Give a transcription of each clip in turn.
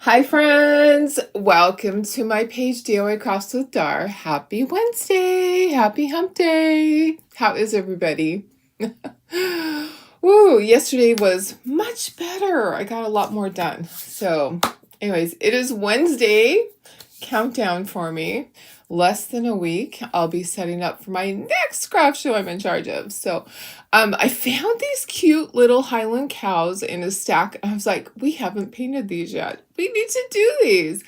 Hi friends, welcome to my page DIY Crafts with Dar. Happy Wednesday, happy hump day. How is everybody? Woo, yesterday was much better. I got a lot more done. So anyways, it is Wednesday, countdown for me. Less than a week, I'll be setting up for my next craft show I'm in charge of. So I found these cute little Highland cows in a stack. I was like, we haven't painted these yet. We need to do these.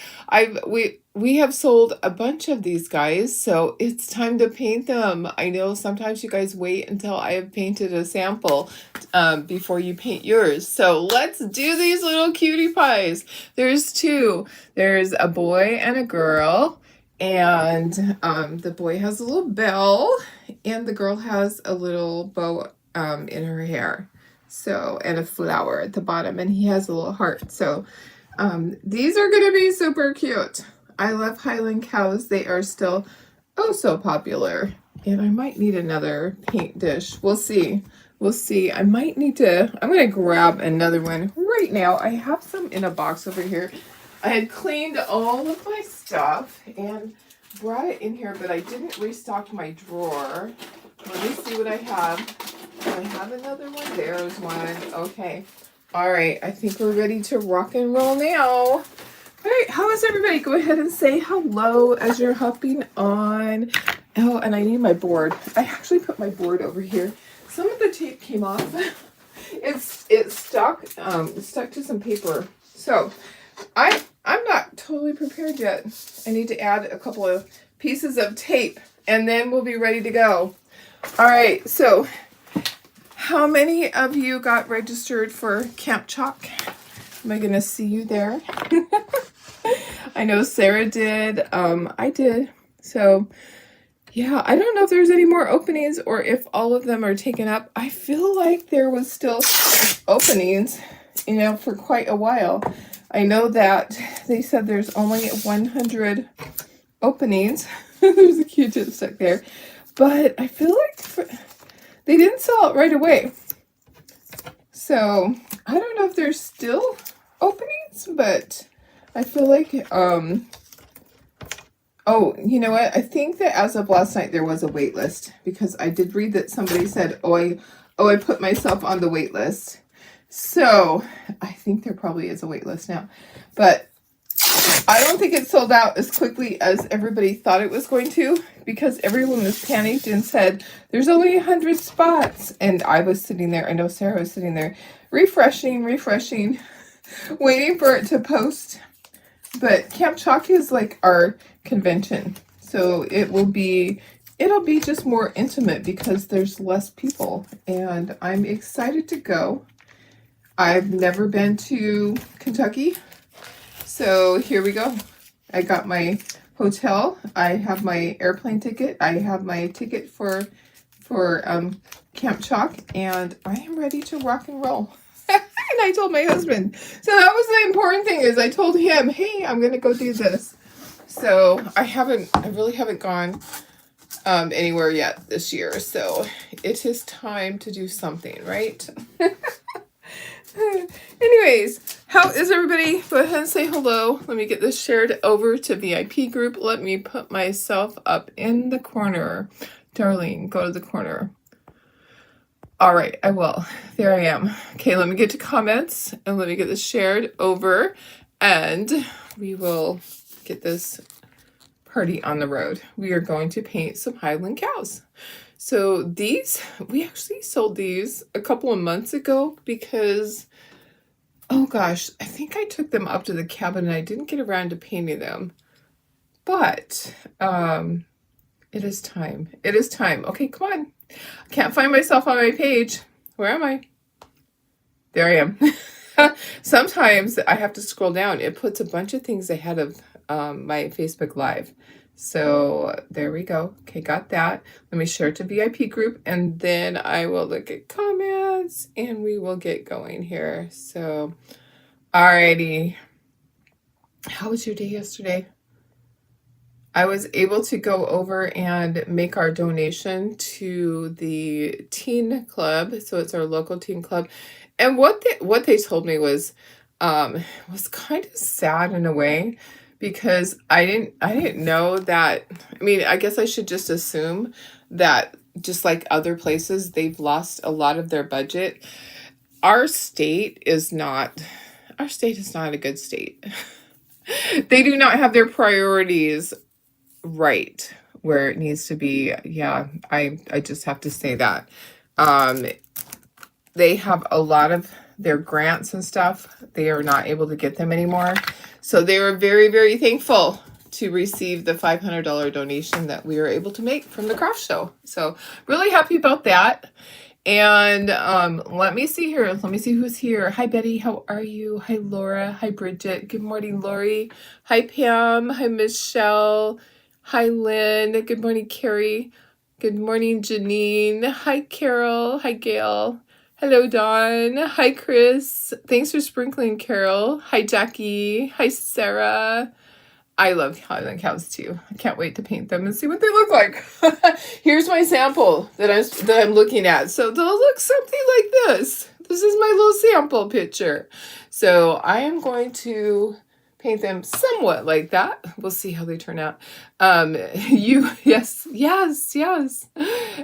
We have sold a bunch of these guys, so it's time to paint them. I know sometimes you guys wait until I have painted a sample before you paint yours. So let's do these little cutie pies. There's two. There's a boy and a girl. And the boy has a little bell, and the girl has a little bow in her hair. So, and a flower at the bottom, and he has a little heart. So, these are going to be super cute. I love Highland cows. They are still oh so popular. And I might need another paint dish. We'll see. We'll see. I might need to, I'm going to grab another one right now. I have some in a box over here. I had cleaned all of my stuff and brought it in here, but I didn't restock my drawer. Let me see what I have. Do I have another one? There's one. Okay. All right. I think we're ready to rock and roll now. All right. How is everybody? Go ahead and say hello as you're hopping on. Oh, and I need my board. I actually put my board over here. Some of the tape came off. It's stuck. It's stuck to some paper. So I'm not totally prepared yet. I need to add a couple of pieces of tape and then we'll be ready to go. All right, so how many of you got registered for Camp Chalk? Am I gonna see you there? I know Sarah did. I did. So yeah, I don't know if there's any more openings or if all of them are taken up. I feel like there was still openings, for quite a while. I know that they said there's only 100 openings. There's a Q-tip stuck there. But I feel like they didn't sell it right away. So I don't know if there's still openings, but I feel like, oh, you know what? I think that as of last night, there was a wait list because I did read that somebody said, I put myself on the wait list. So I think there probably is a wait list now, but I don't think it sold out as quickly as everybody thought it was going to because everyone was panicked and said there's only 100 spots. And I was sitting there. I know Sarah was sitting there refreshing, waiting for it to post. But Camp Chalk is like our convention. So it'll be just more intimate because there's less people and I'm excited to go. I've never been to Kentucky, so here we go. I got my hotel. I have my airplane ticket. I have my ticket for Camp Chalk, and I am ready to rock and roll. And I told my husband. So that was the important thing is I told him, hey, I'm gonna go do this. So I really haven't gone anywhere yet this year. So it is time to do something, right? Anyways, how is everybody? Go ahead and say hello. Let me get this shared over to VIP group. Let me put myself up in the corner. Darlene, go to the corner. All right, I will. There I am. Okay, let me get to comments and let me get this shared over and we will get this party on the road. We are going to paint some Highland cows. So these, we actually sold these a couple of months ago because, oh gosh, I think I took them up to the cabin and I didn't get around to painting them. But it is time. It is time. Okay, come on. I can't find myself on my page. Where am I? There I am. Sometimes I have to scroll down. It puts a bunch of things ahead of my Facebook Live. So there we go. Okay, got that. Let me share it to VIP group and then I will look at comments and we will get going here. So, alrighty. How was your day yesterday? I was able to go over and make our donation to the teen club. So it's our local teen club. And what they told me was, was kind of sad in a way because I didn't know that. I mean, I guess I should just assume that just like other places, they've lost a lot of their budget. Our state is not a good state. They do not have their priorities right where it needs to be. Yeah, I just have to say that. They have a lot of their grants and stuff. They are not able to get them anymore. So they were very, very thankful to receive the $500 donation that we were able to make from the craft show. So really happy about that. And let me see here. Let me see who's here. Hi, Betty. How are you? Hi, Laura. Hi, Bridget. Good morning, Lori. Hi, Pam. Hi, Michelle. Hi, Lynn. Good morning, Carrie. Good morning, Janine. Hi, Carol. Hi, Gail. Hello, Dawn. Hi, Chris. Thanks for sprinkling, Carol. Hi, Jackie. Hi, Sarah. I love Highland cows too. I can't wait to paint them and see what they look like. Here's my sample that I'm looking at. So they'll look something like this. This is my little sample picture. So I am going to paint them somewhat like that. We'll see how they turn out. Yes.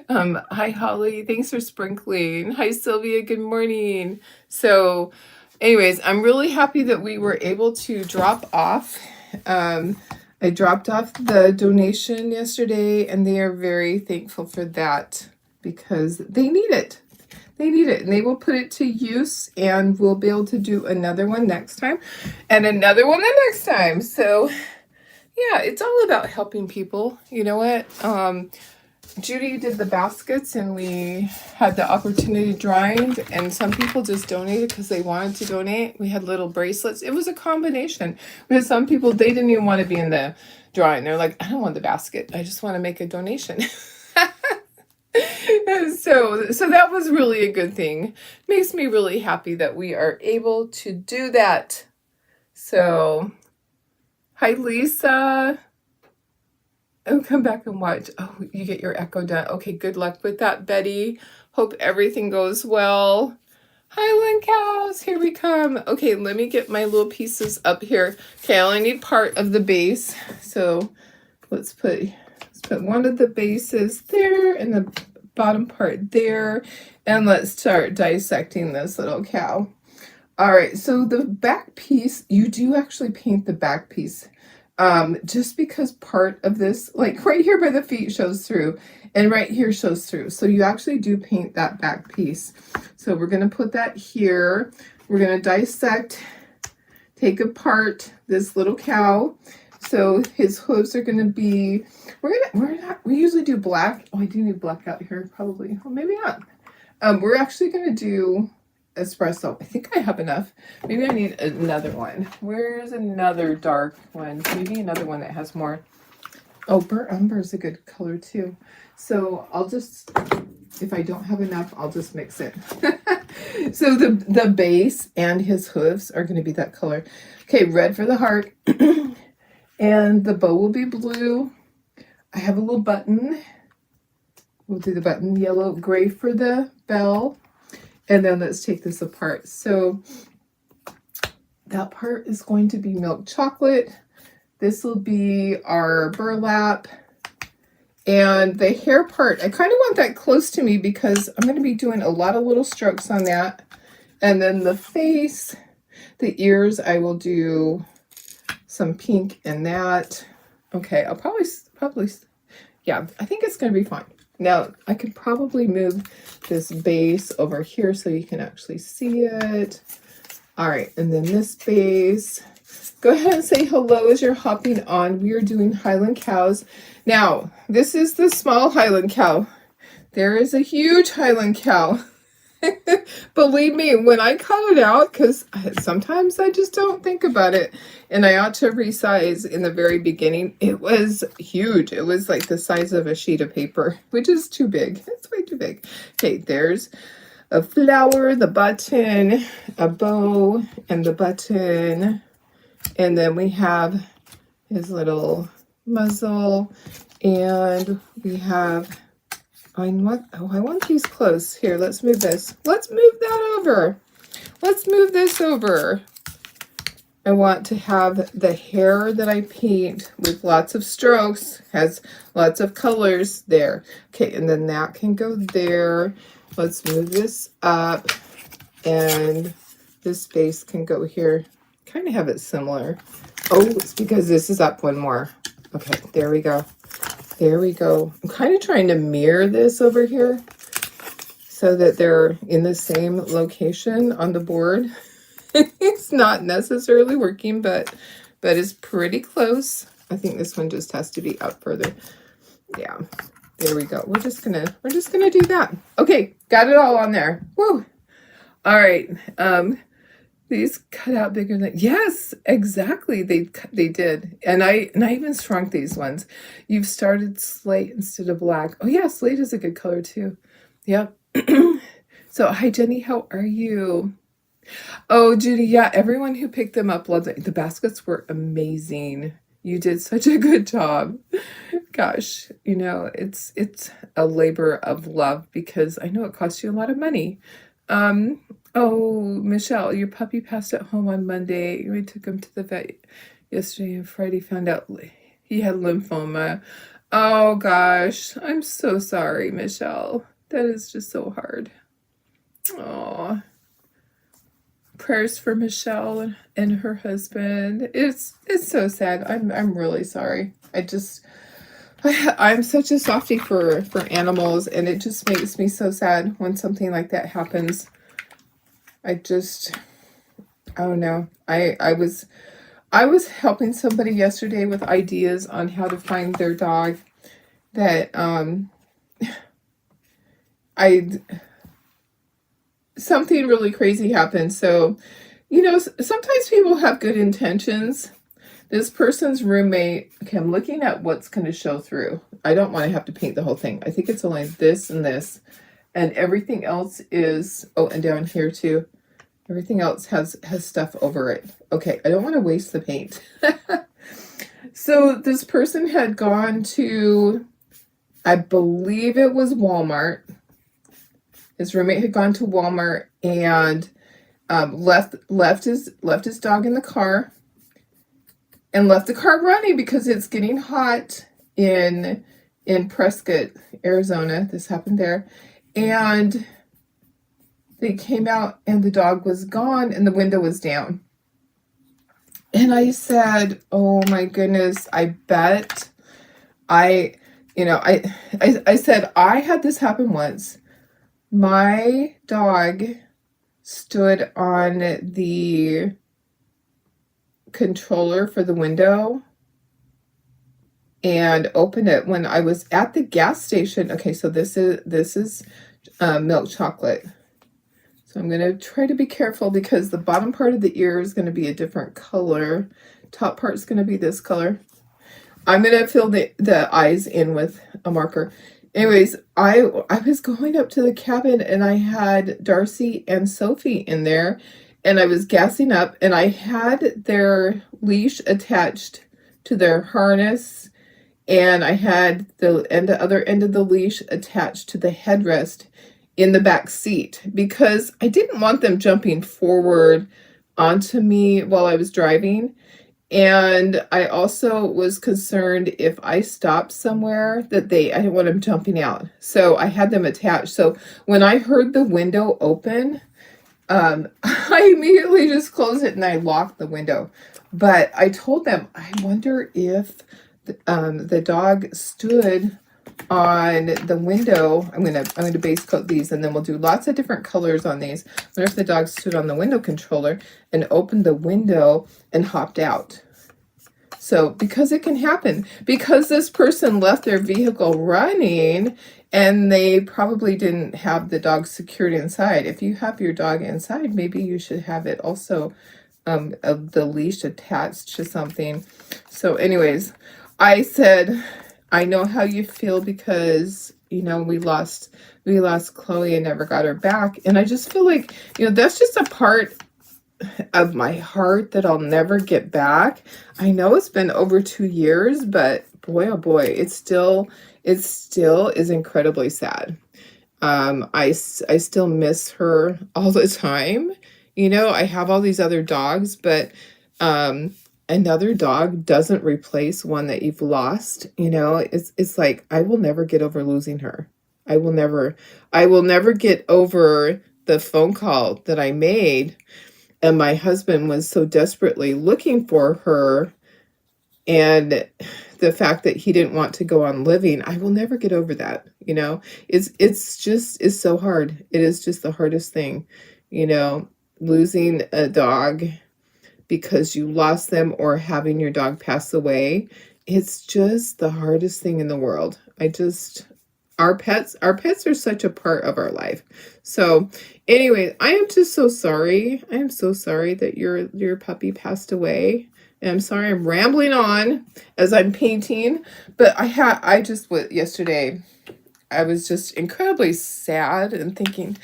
Hi, Holly. Thanks for sprinkling. Hi, Sylvia. Good morning. So anyways, I'm really happy that we were able to drop off. I dropped off the donation yesterday, and they are very thankful for that because they need it. They need it, and they will put it to use, and we'll be able to do another one next time and another one the next time. So yeah, it's all about helping people. You know what? Judy did the baskets, and we had the opportunity drawing, and some people just donated because they wanted to donate. We had little bracelets. It was a combination. We had some people, they didn't even want to be in the drawing. They're like, I don't want the basket. I just want to make a donation. So that was really a good thing. Makes me really happy that we are able to do that. So, hi, Lisa. Oh, come back and watch. Oh, you get your echo done. Okay, good luck with that, Betty. Hope everything goes well. Highland cows, here we come. Okay, let me get my little pieces up here. Okay, I only need part of the base. So let's put one of the bases there and the bottom part there. And let's start dissecting this little cow. All right, so the back piece, you do actually paint the back piece. Just because part of this, like right here by the feet shows through and right here shows through. So you actually do paint that back piece. So we're going to put that here. We're going to dissect, take apart this little cow. So his hooves are going to be, we usually do black. Oh, I do need black out here probably. Well, maybe not. We're actually going to do espresso. I think I have enough. Maybe I need another one. Where's another dark one? Maybe another one that has more. Oh, burnt umber is a good color too. So I'll just, if I don't have enough, I'll just mix it. So the base and his hooves are going to be that color. Okay, red for the heart. And the bow will be blue. I have a little button. We'll do the button yellow, gray for the bell. And then let's take this apart. So that part is going to be milk chocolate. This will be our burlap. And the hair part, I kind of want that close to me because I'm going to be doing a lot of little strokes on that. And then the face, the ears, I will do some pink in that. Okay, I'll probably, yeah, I think it's going to be fine. Now, I could probably move this base over here so you can actually see it. All right, and then this base. Go ahead and say hello as you're hopping on. We are doing Highland cows. Now, this is the small Highland cow. There is a huge Highland cow. Believe me, when I cut it out, because sometimes I just don't think about it, and I ought to resize in the very beginning, it was huge. It was like the size of a sheet of paper, which is too big. It's way too big. Okay, there's a flower, the button, a bow, and the button. And then we have his little muzzle, and we have, I want these close. Here, let's move this. Let's move that over. Let's move this over. I want to have the hair that I paint with lots of strokes, has lots of colors there. Okay, and then that can go there. Let's move this up, and this base can go here. Kind of have it similar. Oh, it's because this is up one more. Okay, there we go. There we go. I'm kind of trying to mirror this over here so that they're in the same location on the board. It's not necessarily working, but it's pretty close. I think this one just has to be up further. Yeah, there we go. We're just gonna do that. Okay, got it all on there. Woo! All right. These cut out bigger than, yes, exactly. They did, and I even shrunk these ones. You've started slate instead of black. Oh yeah, slate is a good color too. Yep. So hi Jenny, how are you? Oh, Judy, yeah, everyone who picked them up loved it. The baskets were amazing. You did such a good job. Gosh, you know, it's a labor of love because I know it costs you a lot of money. Oh, Michelle, your puppy passed at home on Monday. We took him to the vet yesterday and Friday found out he had lymphoma. Oh gosh, I'm so sorry, Michelle. That is just so hard. Oh. Prayers for Michelle and her husband. It's so sad. I'm really sorry. I'm such a softie for animals, and it just makes me so sad when something like that happens. I don't know. I was helping somebody yesterday with ideas on how to find their dog that something really crazy happened. So, you know, sometimes people have good intentions. This person's roommate, okay, I'm looking at what's going to show through. I don't want to have to paint the whole thing. I think it's only this and this, and everything else is, oh, and down here too. Everything else has stuff over it. Okay, I don't want to waste the paint. So this person had gone to, I believe it was Walmart. His roommate had gone to Walmart and left his dog in the car and left the car running because it's getting hot in Prescott, Arizona. This happened there. And they came out and the dog was gone and the window was down. And I said, oh my goodness, I bet I said, I had this happen once. My dog stood on the controller for the window and opened it when I was at the gas station. Okay, so this is milk chocolate. So I'm going to try to be careful because the bottom part of the ear is going to be a different color. Top part is going to be this color. I'm going to fill the eyes in with a marker. Anyways, I was going up to the cabin and I had Darcy and Sophie in there and I was gassing up and I had their leash attached to their harness and I had the other end of the leash attached to the headrest in the back seat because I didn't want them jumping forward onto me while I was driving. And I also was concerned if I stopped somewhere that I didn't want them jumping out. So I had them attached. So when I heard the window open, I immediately just closed it and I locked the window. But I told them, I wonder if the dog stood on the window. I'm gonna base coat these and then we'll do lots of different colors on these. I wonder if the dog stood on the window controller and opened the window and hopped out. So because it can happen, because this person left their vehicle running and they probably didn't have the dog secured inside. If you have your dog inside, maybe you should have it also the leash attached to something. So anyways, I said, I know how you feel because, you know, we lost Chloe and never got her back. And I just feel like, you know, that's just a part of my heart that I'll never get back. I know it's been over 2 years, but boy, oh boy, it still is incredibly sad. I still miss her all the time. You know, I have all these other dogs, but um, another dog doesn't replace one that you've lost. You know, it's like, I will never get over losing her. I will never get over the phone call that I made, and my husband was so desperately looking for her, and the fact that he didn't want to go on living. I will never get over that. You know, it's so hard. It is just the hardest thing, you know, losing a dog because you lost them, or having your dog pass away. It's just the hardest thing in the world. Our pets are such a part of our life. So anyway, I am just so sorry. I am so sorry that your puppy passed away. And I'm sorry I'm rambling on as I'm painting, but yesterday I was just incredibly sad and thinking, am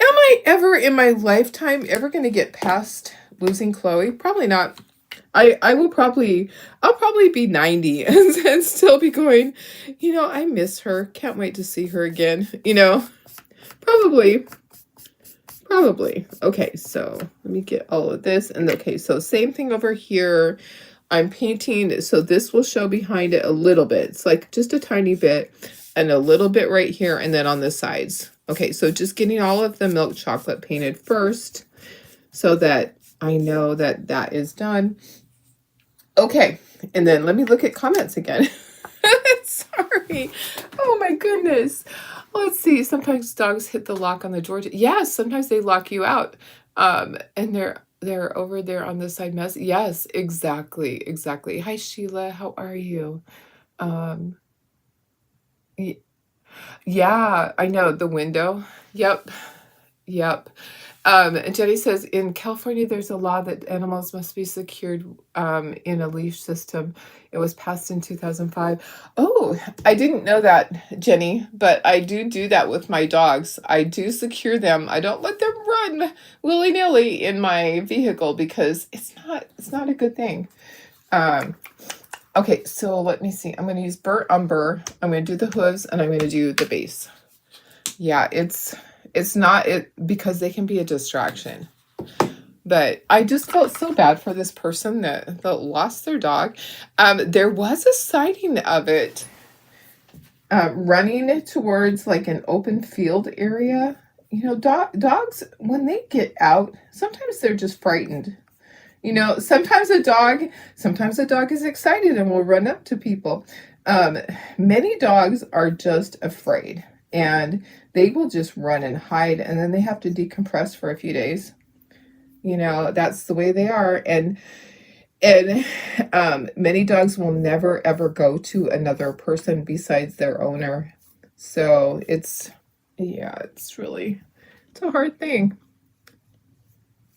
I ever in my lifetime ever going to get past losing Chloe? Probably not. I'll probably be 90 and still be going, you know, I miss her. Can't wait to see her again. You know, probably. Okay, so let me get all of this. And okay, so same thing over here. I'm painting, so this will show behind it a little bit. It's like just a tiny bit, and a little bit right here, and then on the sides. Okay, so just getting all of the milk chocolate painted first so that I know that that is done. Okay, and then let me look at comments again. Sorry. Oh my goodness. Let's see. Sometimes dogs hit the lock on the door. Yes, sometimes they lock you out. And they're over there on the side mess. Yes, exactly. Hi Sheila, how are you? Um yeah, I know the window. Yep. And Jenny says, in California, there's a law that animals must be secured in a leash system. It was passed in 2005. Oh, I didn't know that, Jenny, but I do that with my dogs. I do secure them. I don't let them run willy-nilly in my vehicle because it's not a good thing. Okay, so let me see. I'm going to use burnt umber. I'm going to do the hooves, and I'm going to do the base. Yeah, it's not because they can be a distraction. But I just felt so bad for this person that lost their dog. There was a sighting of it running towards like an open field area. You know, dogs, when they get out, sometimes they're just frightened. You know, sometimes a dog is excited and will run up to people. Many dogs are just afraid, and they will just run and hide, and then they have to decompress for a few days. You know, that's the way they are. And many dogs will never ever go to another person besides their owner. So it's a hard thing.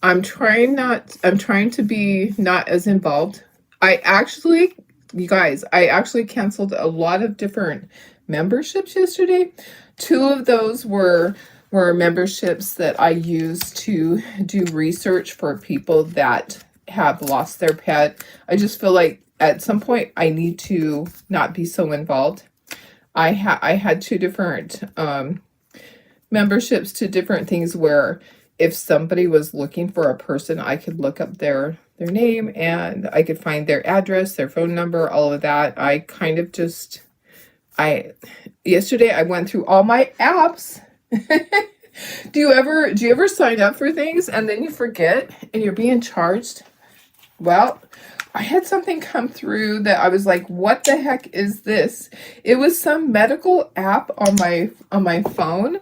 I'm trying to be not as involved. You guys, I actually canceled a lot of different memberships yesterday. 2 of those were memberships that I use to do research for people that have lost their pet. I just feel like at some point I need to not be so involved. I had 2 different memberships to different things where if somebody was looking for a person, I could look up their name and I could find their address, their phone number, all of that. Yesterday I went through all my apps. Do you ever sign up for things and then you forget and you're being charged? Well, I had something come through that I was like, what the heck is this? It was some medical app on my phone.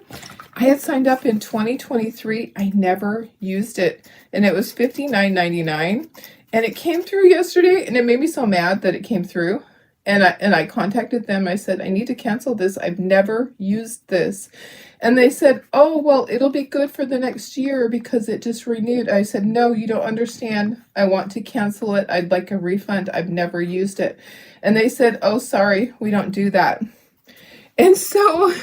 I had signed up in 2023. I never used it, and it was $59.99, and it came through yesterday, and it made me so mad that it came through. And I contacted them. I said, I need to cancel this. I've never used this. And they said, oh, well, it'll be good for the next year because it just renewed. I said, no, you don't understand. I want to cancel it. I'd like a refund. I've never used it. And they said, oh, sorry, we don't do that. And so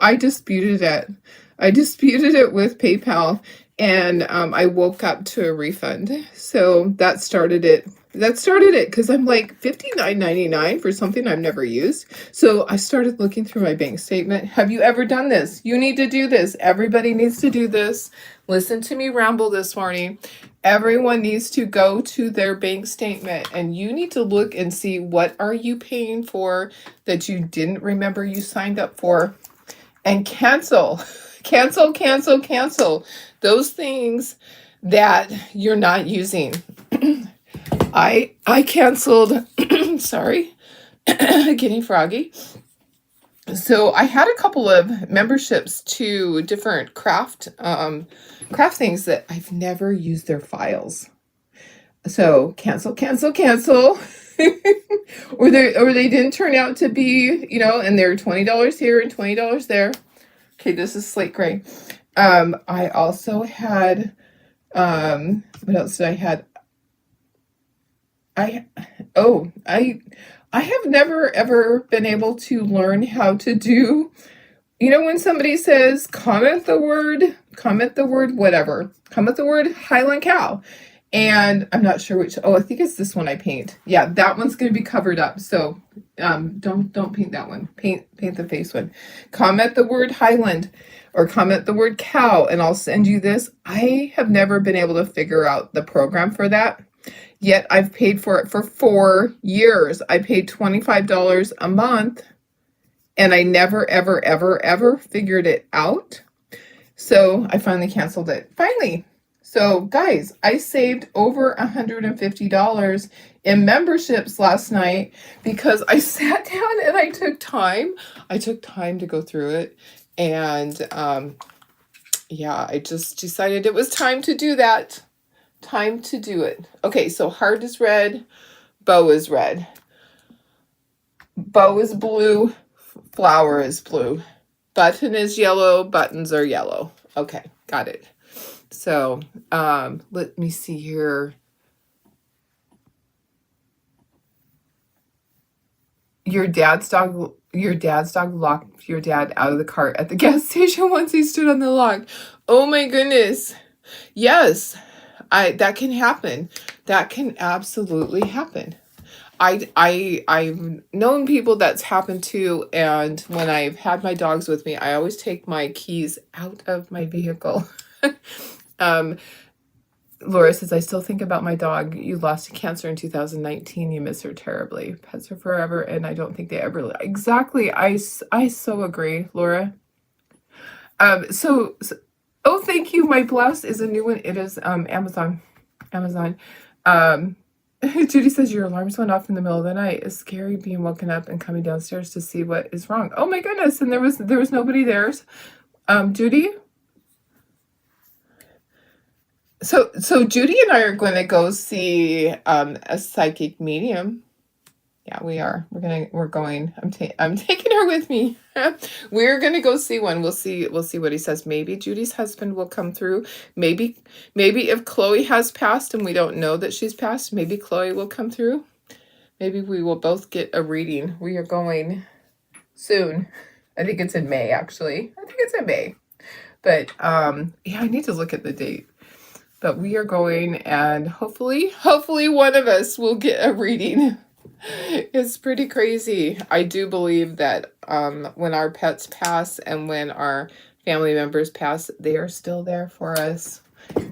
I disputed it. I disputed it with PayPal, and I woke up to a refund. So that started it. Because I'm like, $59.99 for something I've never used. So I started looking through my bank statement. Have you ever done this? You need to do this. Everybody needs to do this. Listen to me ramble this morning. Everyone needs to go to their bank statement, and you need to look and see what are you paying for that you didn't remember you signed up for, and cancel. Cancel, cancel, cancel those things that you're not using. I canceled, sorry, getting froggy. So I had a couple of memberships to different craft things that I've never used their files. So cancel, cancel, cancel. or they didn't turn out to be, and they're $20 here and $20 there. Okay, this is slate gray. I also had, what else did I had? I have never ever been able to learn how to do, when somebody says comment the word whatever, comment the word Highland Cow. And I'm not sure which, I think it's this one I paint. Yeah, that one's going to be covered up. So don't paint that one. Paint the face one. Comment the word Highland or comment the word cow and I'll send you this. I have never been able to figure out the program for that. Yet I've paid for it for 4 years. I paid $25 a month and I never, ever, ever, ever figured it out. So I finally canceled it. Finally. So guys, I saved over $150 in memberships last night because I sat down and I took time. I took time to go through it. And yeah, I just decided it was time to do that. Time to do it. Okay, so heart is red, bow is red. Bow is blue, flower is blue. Button is yellow, buttons are yellow. Okay, got it. So, let me see here. Your dad's dog locked your dad out of the cart at the gas station once he stood on the lock. Oh my goodness. Yes. That can happen. That can absolutely happen. I've known people that's happened to, and when I've had my dogs with me, I always take my keys out of my vehicle. Laura says, I still think about my dog. You lost to cancer in 2019. You miss her terribly. Pets are forever, and I don't think they ever... Exactly. I so agree, Laura. So oh, thank you. My blouse is a new one. It is Amazon. Judy says your alarms went off in the middle of the night. It's scary being woken up and coming downstairs to see what is wrong. Oh my goodness! And there was nobody there. Judy. So Judy and I are going to go see a psychic medium. Yeah, we are. We're going. I'm taking her with me. We're gonna go see one. We'll see what he says. Maybe Judy's husband will come through. Maybe if Chloe has passed and we don't know that she's passed, maybe Chloe will come through. Maybe we will both get a reading. We are going soon. I think it's in May, actually. I think it's in May. But yeah, I need to look at the date. But we are going, and hopefully one of us will get a reading. It's pretty crazy. I do believe that when our pets pass and when our family members pass, they are still there for us.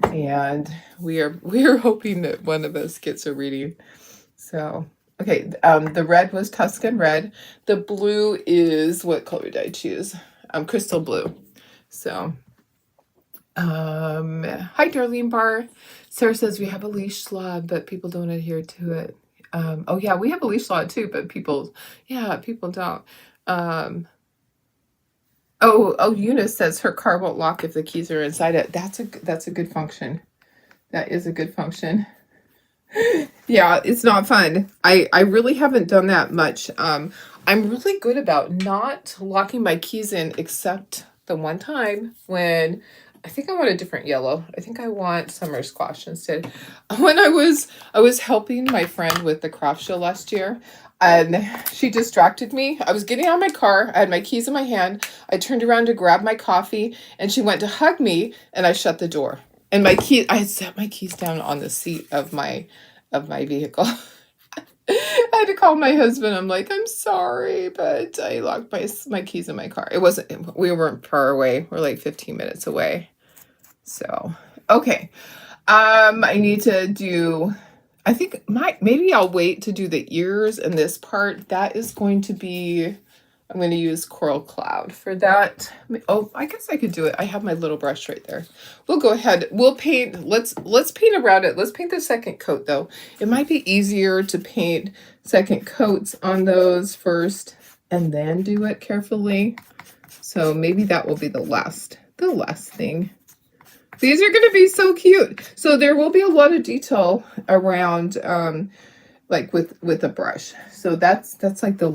And we are hoping that one of us gets a reading. So, okay, the red was Tuscan red. The blue is, what color did I choose? Crystal blue. So, hi, Darlene Barr. Sarah says we have a leash law, but people don't adhere to it. Oh yeah, we have a leash law too, but people don't. Eunice says her car won't lock if the keys are inside it. That's a good function. That is a good function. Yeah, it's not fun. I really haven't done that much. I'm really good about not locking my keys in, except the one time when I think I want a different yellow. I think I want summer squash instead. When I was helping my friend with the craft show last year, and she distracted me. I was getting out of my car. I had my keys in my hand. I turned around to grab my coffee, and she went to hug me, and I shut the door. And I had set my keys down on the seat of my vehicle. I had to call my husband. I'm like, I'm sorry, but I locked my keys in my car. We weren't far away. We're like 15 minutes away. So, okay. I need to do, I think maybe I'll wait to do the ears and this part. That is going to be, I'm going to use Coral Cloud for that. Oh, I guess I could do it. I have my little brush right there. We'll go ahead. We'll paint. Let's paint around it. Let's paint the second coat though. It might be easier to paint second coats on those first and then do it carefully. So maybe that will be the last thing. These are going to be so cute. So there will be a lot of detail around, like with a brush. So that's like the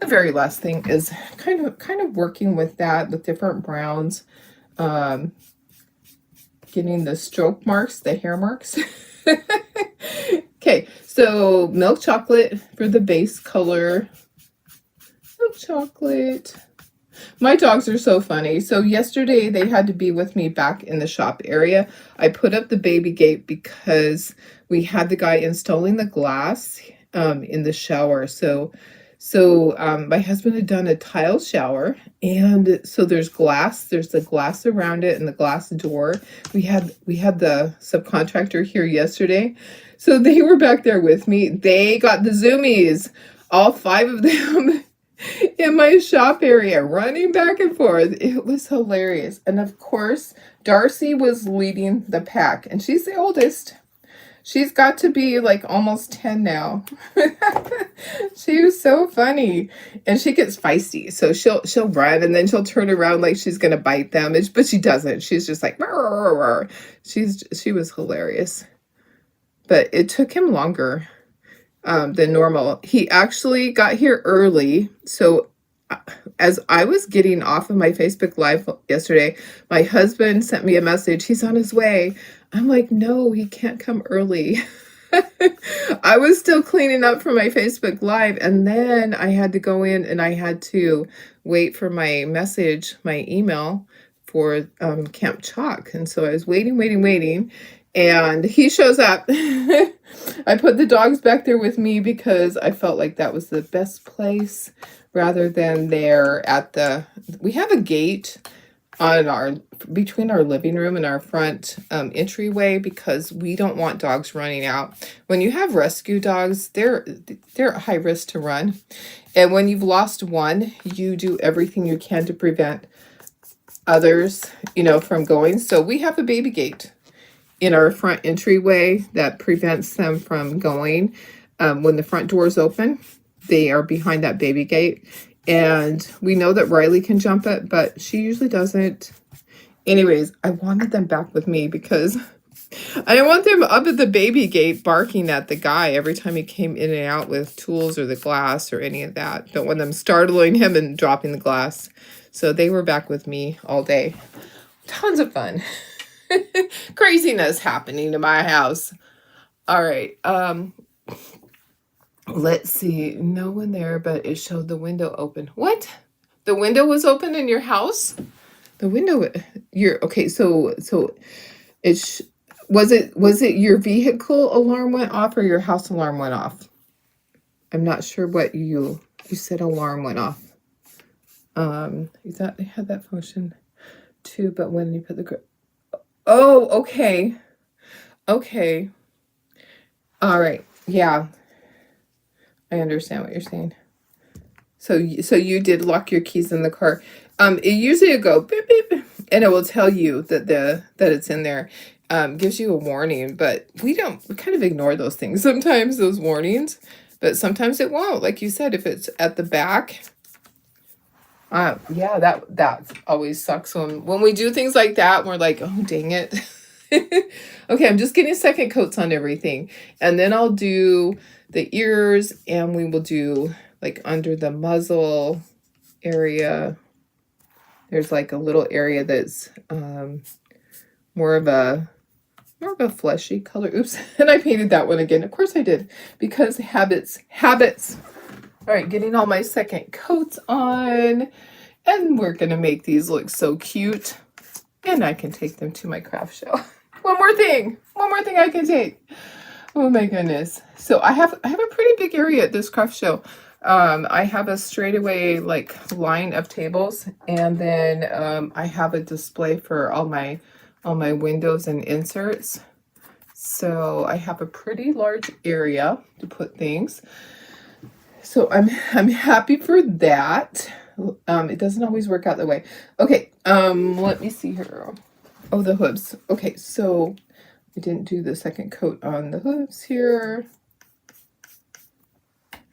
very last thing is kind of working with that with different browns, getting the stroke marks, the hair marks. Okay, so milk chocolate for the base color. Milk chocolate. My dogs are so funny. So yesterday they had to be with me back in the shop area. I put up the baby gate because we had the guy installing the glass in the shower. So my husband had done a tile shower, and so there's the glass around it and the glass door. We had the subcontractor here yesterday. So they were back there with me. They got the zoomies, all 5 of them. In my shop area, running back and forth. It was hilarious. And of course, Darcy was leading the pack, and she's the oldest. She's got to be like almost 10 now. She was so funny, and she gets feisty. So she'll run, and then she'll turn around like she's gonna bite them, but she doesn't. She's just like, "Rawr, rawr, rawr." She was hilarious, but it took him longer than normal. He actually got here early. So as I was getting off of my Facebook Live yesterday, my husband sent me a message. He's on his way. I'm like, no, he can't come early. I was still cleaning up for my Facebook Live, and then I had to go in and I had to wait for my message, my email for Camp Chalk. And so I was waiting. And he shows up. I put the dogs back there with me because I felt like that was the best place rather than there at we have a gate on between our living room and our front entryway because we don't want dogs running out. When you have rescue dogs, they're at high risk to run. And when you've lost one, you do everything you can to prevent others, from going. So we have a baby gate in our front entryway that prevents them from going. When the front door is open, they are behind that baby gate. And we know that Riley can jump it, but she usually doesn't. Anyways, I wanted them back with me because I didn't want them up at the baby gate barking at the guy every time he came in and out with tools or the glass or any of that. Don't want them startling him and dropping the glass. So they were back with me all day. Tons of fun. Craziness happening in my house. All right. Let's see. No one there, but it showed the window open. What? The window was open in your house? The window. Okay. So was it your vehicle alarm went off or your house alarm went off? I'm not sure what you said. Alarm went off. You thought they had that function too, but when you put the oh, okay. Okay. All right. Yeah. I understand what you're saying. So you did lock your keys in the car. It usually will go beep, beep, and it will tell you that it's in there. Gives you a warning, but we kind of ignore those things sometimes, those warnings. But sometimes it won't. Like you said, if it's at the back. Yeah, that always sucks when we do things like that. We're like, oh, dang it. Okay, I'm just getting second coats on everything. And then I'll do the ears, and we will do like under the muzzle area. There's like a little area that's more of a fleshy color. Oops, and I painted that one again. Of course I did, because habits. All right, getting all my second coats on, and we're gonna make these look so cute, and I can take them to my craft show. One more thing I can take. Oh my goodness. So I have a pretty big area at this craft show. I have a straightaway like line of tables, and then I have a display for all my all my windows and inserts. So I have a pretty large area to put things. So I'm happy for that. It doesn't always work out that way. Okay, let me see here. Oh, the hooves. Okay, so I didn't do the second coat on the hooves here.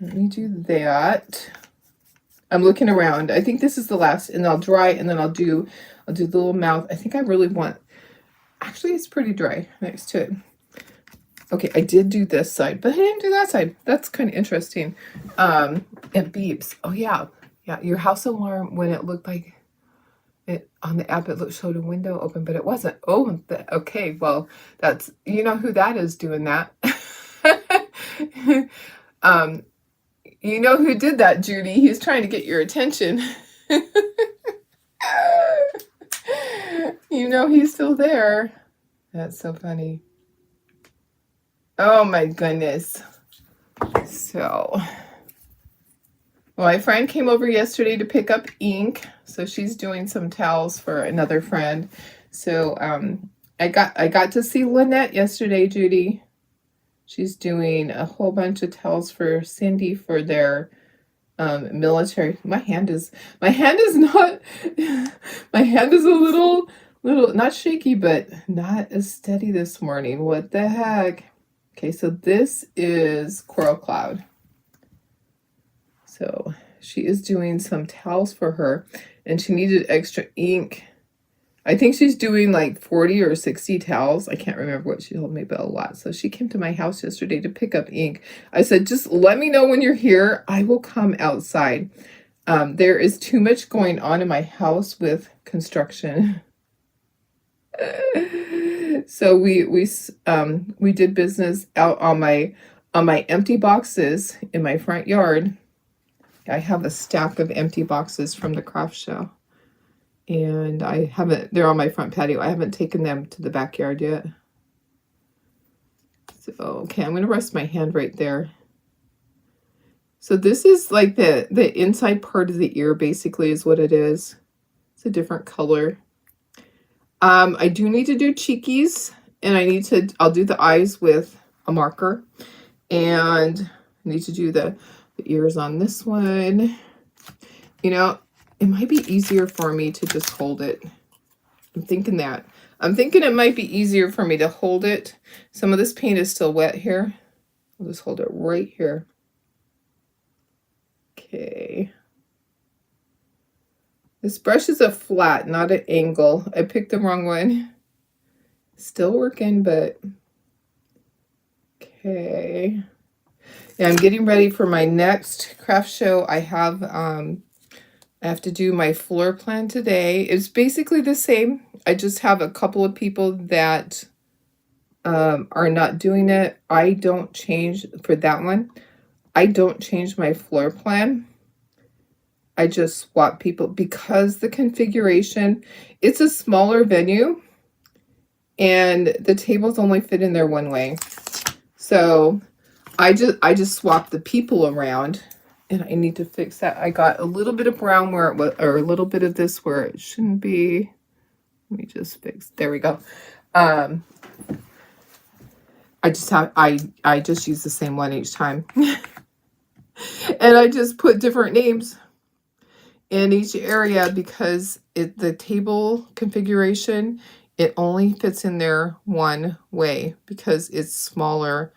Let me do that. I'm looking around. I think this is the last, and I'll dry, and then I'll do the little mouth. I think I really want, actually it's pretty dry next to it. Okay, I did do this side, but I didn't do that side. That's kind of interesting. It beeps. Oh yeah. Yeah, your house alarm, when it looked like it on the app, it showed a window open, but it wasn't. Oh, okay. Well, that's, you know who that is doing that. You know who did that, Judy. He's trying to get your attention. You know he's still there. That's so funny. Oh my goodness. So, well, my friend came over yesterday to pick up ink. So she's doing some towels for another friend. So I got to see Lynette yesterday, Judy. She's doing a whole bunch of towels for Cindy for their military. My hand is not, my hand is a little, not shaky, but not as steady this morning. What the heck? Okay, so this is Coral Cloud. So she is doing some towels for her, and she needed extra ink. I think she's doing like 40 or 60 towels. I can't remember what she told me, but a lot. So she came to my house yesterday to pick up ink. I said, just let me know when you're here. I will come outside. There is too much going on in my house with construction. So we did business out on my empty boxes in my front yard. I have a stack of empty boxes from the craft show. And they're on my front patio. I haven't taken them to the backyard yet. So, okay, I'm going to rest my hand right there. So this is like the inside part of the ear, basically, is what it is. It's a different color. I do need to do cheekies, and I'll do the eyes with a marker. And I need to do the ears on this one. You know, it might be easier for me to just hold it. I'm thinking that. I'm thinking it might be easier for me to hold it. Some of this paint is still wet here. I'll just hold it right here. Okay. This brush is a flat, not an angle. I picked the wrong one. Still working, but okay. Yeah, I'm getting ready for my next craft show. I have to do my floor plan today. It's basically the same. I just have a couple of people that are not doing it. I don't change for that one. I don't change my floor plan. I just swap people because the configuration, it's a smaller venue and the tables only fit in there one way. So I just swap the people around. And I need to fix that. I got a little bit of brown where it was, or a little bit of this where it shouldn't be. Let me just fix. There we go. I just use the same one each time. And I just put different names in each area because the table configuration, it only fits in there one way because it's smaller.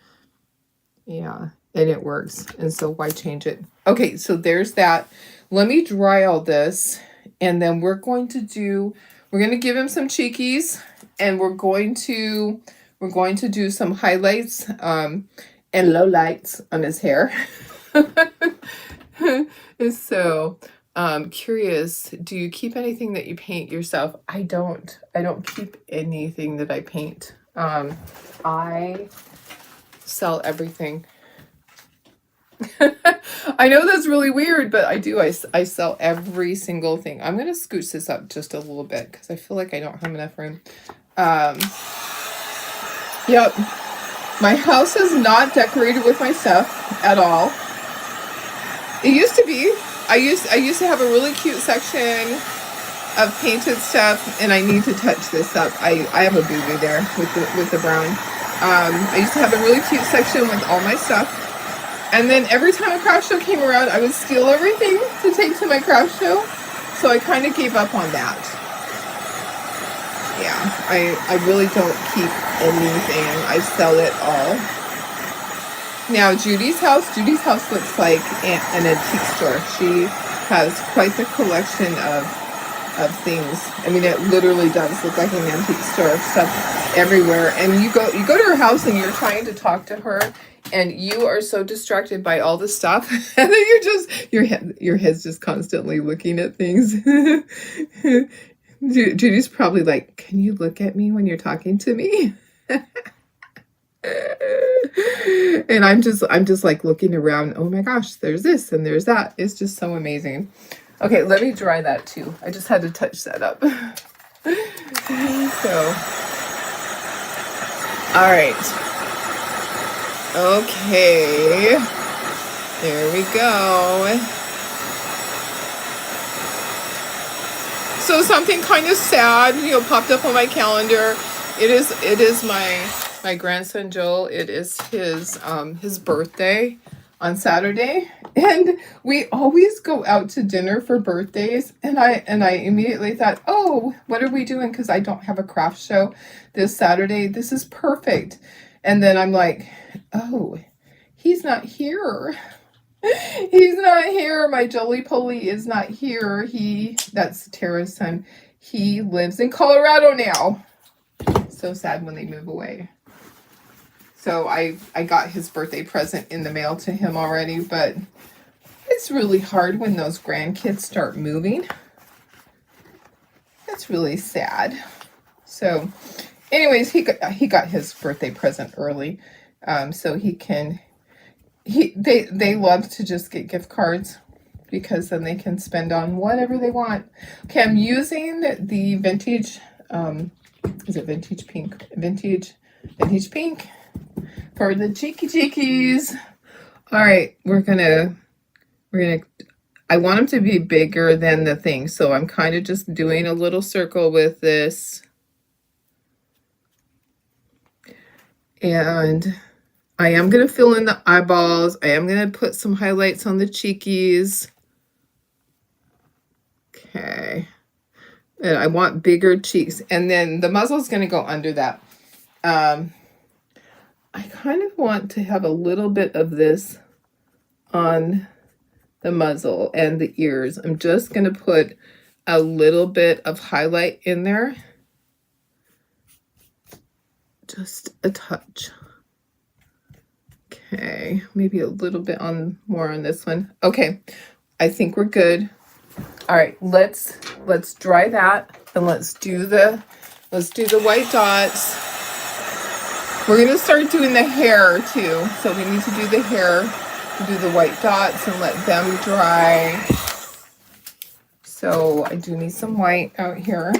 Yeah. And it works. And so why change it? Okay, so there's that. Let me dry all this. And then we're going to give him some cheekies. And we're going to do some highlights and lowlights on his hair. So curious, do you keep anything that you paint yourself? I don't keep anything that I paint. I sell everything. I know that's really weird, but I do. I sell every single thing. I'm going to scooch this up just a little bit because I feel like I don't have enough room. Yep. My house is not decorated with my stuff at all. It used to be. I used to have a really cute section of painted stuff, and I need to touch this up. I have a boo-boo there with the brown. I used to have a really cute section with all my stuff. And then every time a craft show came around, I would steal everything to take to my craft show. So I kind of gave up on that. Yeah, I really don't keep anything. I sell it all. Now, Judy's house looks like an antique store. She has quite the collection of things. I mean, it literally does look like an antique store of stuff everywhere. And you go to her house and you're trying to talk to her, and you are so distracted by all the stuff, and then your head's just constantly looking at things. Judy's probably like, "Can you look at me when you're talking to me?" And I'm just like looking around. Oh my gosh, there's this and there's that. It's just so amazing. Okay, let me dry that too. I just had to touch that up. So, all right. Okay, there we go. So something kind of sad, popped up on my calendar. It is my grandson Joel. It is his birthday on Saturday, and we always go out to dinner for birthdays. And I immediately thought, oh, what are we doing? Because I don't have a craft show this Saturday. This is perfect. And then I'm like, oh, he's not here. He's not here. My Jolie Polly is not here. That's Tara's son. He lives in Colorado now. So sad when they move away. So I got his birthday present in the mail to him already, but it's really hard when those grandkids start moving. That's really sad. So anyways, he got his birthday present early. So they love to just get gift cards because then they can spend on whatever they want. Okay, I'm using the vintage, is it vintage pink? Vintage pink for the cheekies. All right, we're gonna, I want them to be bigger than the thing. So I'm kind of just doing a little circle with this. And I am going to fill in the eyeballs. I am going to put some highlights on the cheekies. Okay. And I want bigger cheeks. And then the muzzle is going to go under that. I kind of want to have a little bit of this on the muzzle and the ears. I'm just going to put a little bit of highlight in there. Just a touch. Okay, maybe a little bit more on this one. Okay, I think we're good. All right, let's dry that, and let's do the white dots. We're gonna start doing the hair too. So we need to do the hair, do the white dots, and let them dry. So I do need some white out here.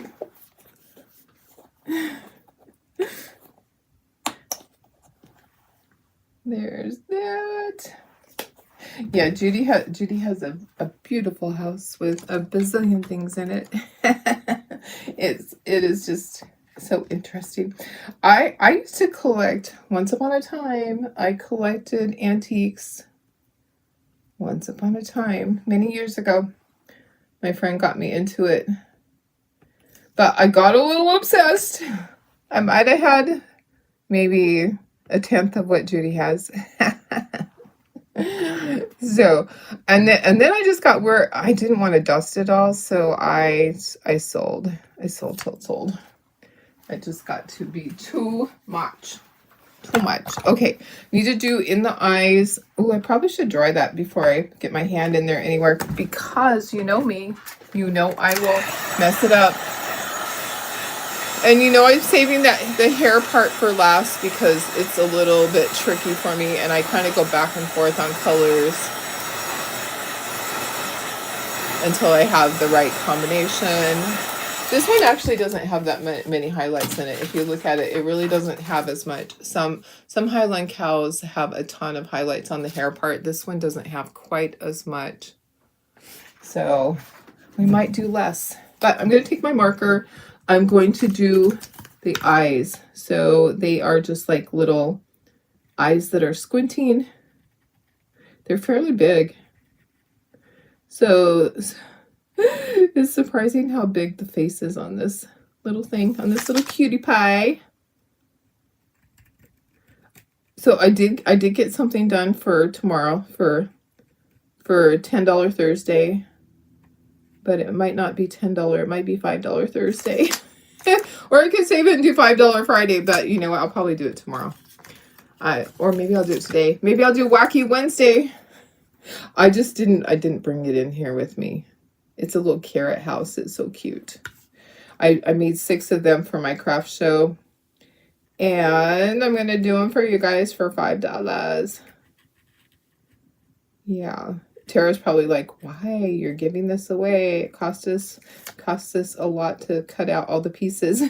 There's that. Yeah, Judy has a beautiful house with a bazillion things in it. It is just so interesting. I used to collect, once upon a time, I collected antiques. Once upon a time, many years ago. My friend got me into it. But I got a little obsessed. I might have had maybe a tenth of what Judy has. So, and then I just got where I didn't want to dust it all, so I sold. I sold. It just got to be too much. Okay, need to do in the eyes. Oh, I probably should dry that before I get my hand in there anywhere, because you know me, I will mess it up. And I'm saving the hair part for last because it's a little bit tricky for me, and I kind of go back and forth on colors until I have the right combination. This one actually doesn't have that many highlights in it. If you look at it, it really doesn't have as much. Some Highland cows have a ton of highlights on the hair part. This one doesn't have quite as much. So we might do less. But I'm going to take my marker. I'm going to do the eyes. So they are just like little eyes that are squinting. They're fairly big. So it's surprising how big the face is on this little thing, on this little cutie pie. So I did get something done for tomorrow for $10 Thursday, but it might not be $10, it might be $5 Thursday. Or I could save it and do $5 Friday, but you know what, I'll probably do it tomorrow. Or maybe I'll do it today. Maybe I'll do Wacky Wednesday. I didn't bring it in here with me. It's a little carrot house. It's so cute. I made 6 of them for my craft show. And I'm going to do them for you guys for $5. Yeah. Tara's probably like, why? You're giving this away. It cost us a lot to cut out all the pieces.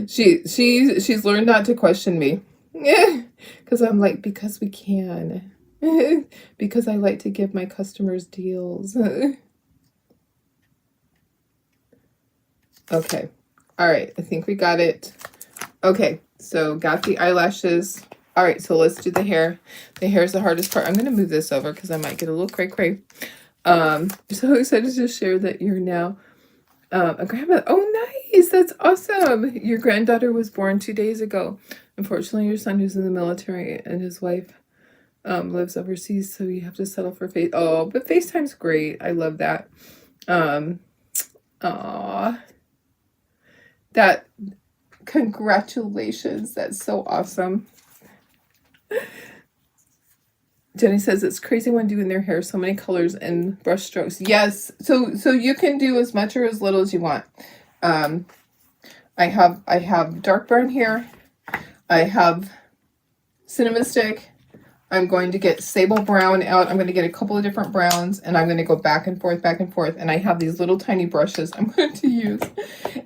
She's learned not to question me. Because I'm like, because we can. Because I like to give my customers deals. Okay. All right. I think we got it. Okay. So got the eyelashes. All right. So let's do the hair. The hair is the hardest part. I'm going to move this over because I might get a little cray-cray. So excited to share that you're now a grandmother. Oh, nice. That's awesome. Your granddaughter was born 2 days ago. Unfortunately, your son who's in the military and his wife lives overseas, so you have to settle for Face. Oh, but FaceTime's great. I love that. Aw. That, congratulations. That's so awesome. Jenny says it's crazy when doing their hair, so many colors and brush strokes. Yes. So you can do as much or as little as you want. I have dark brown hair. I have cinnamon stick. I'm going to get sable brown out. I'm going to get a couple of different browns, and I'm going to go back and forth, and I have these little tiny brushes I'm going to use.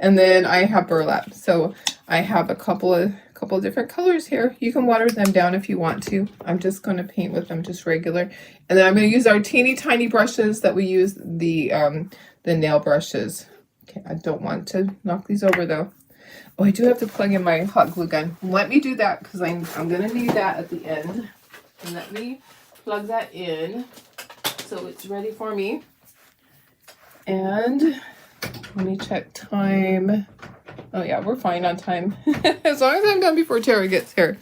And then I have burlap. So I have a couple of different colors here. You can water them down if you want to. I'm just going to paint with them just regular. And then I'm going to use our teeny tiny brushes that we use, the nail brushes. Okay, I don't want to knock these over though. Oh, I do have to plug in my hot glue gun. Let me do that because I'm going to need that at the end. And let me plug that in so it's ready for me. And let me check time. Oh yeah, we're fine on time. As long as I'm done before Tara gets here.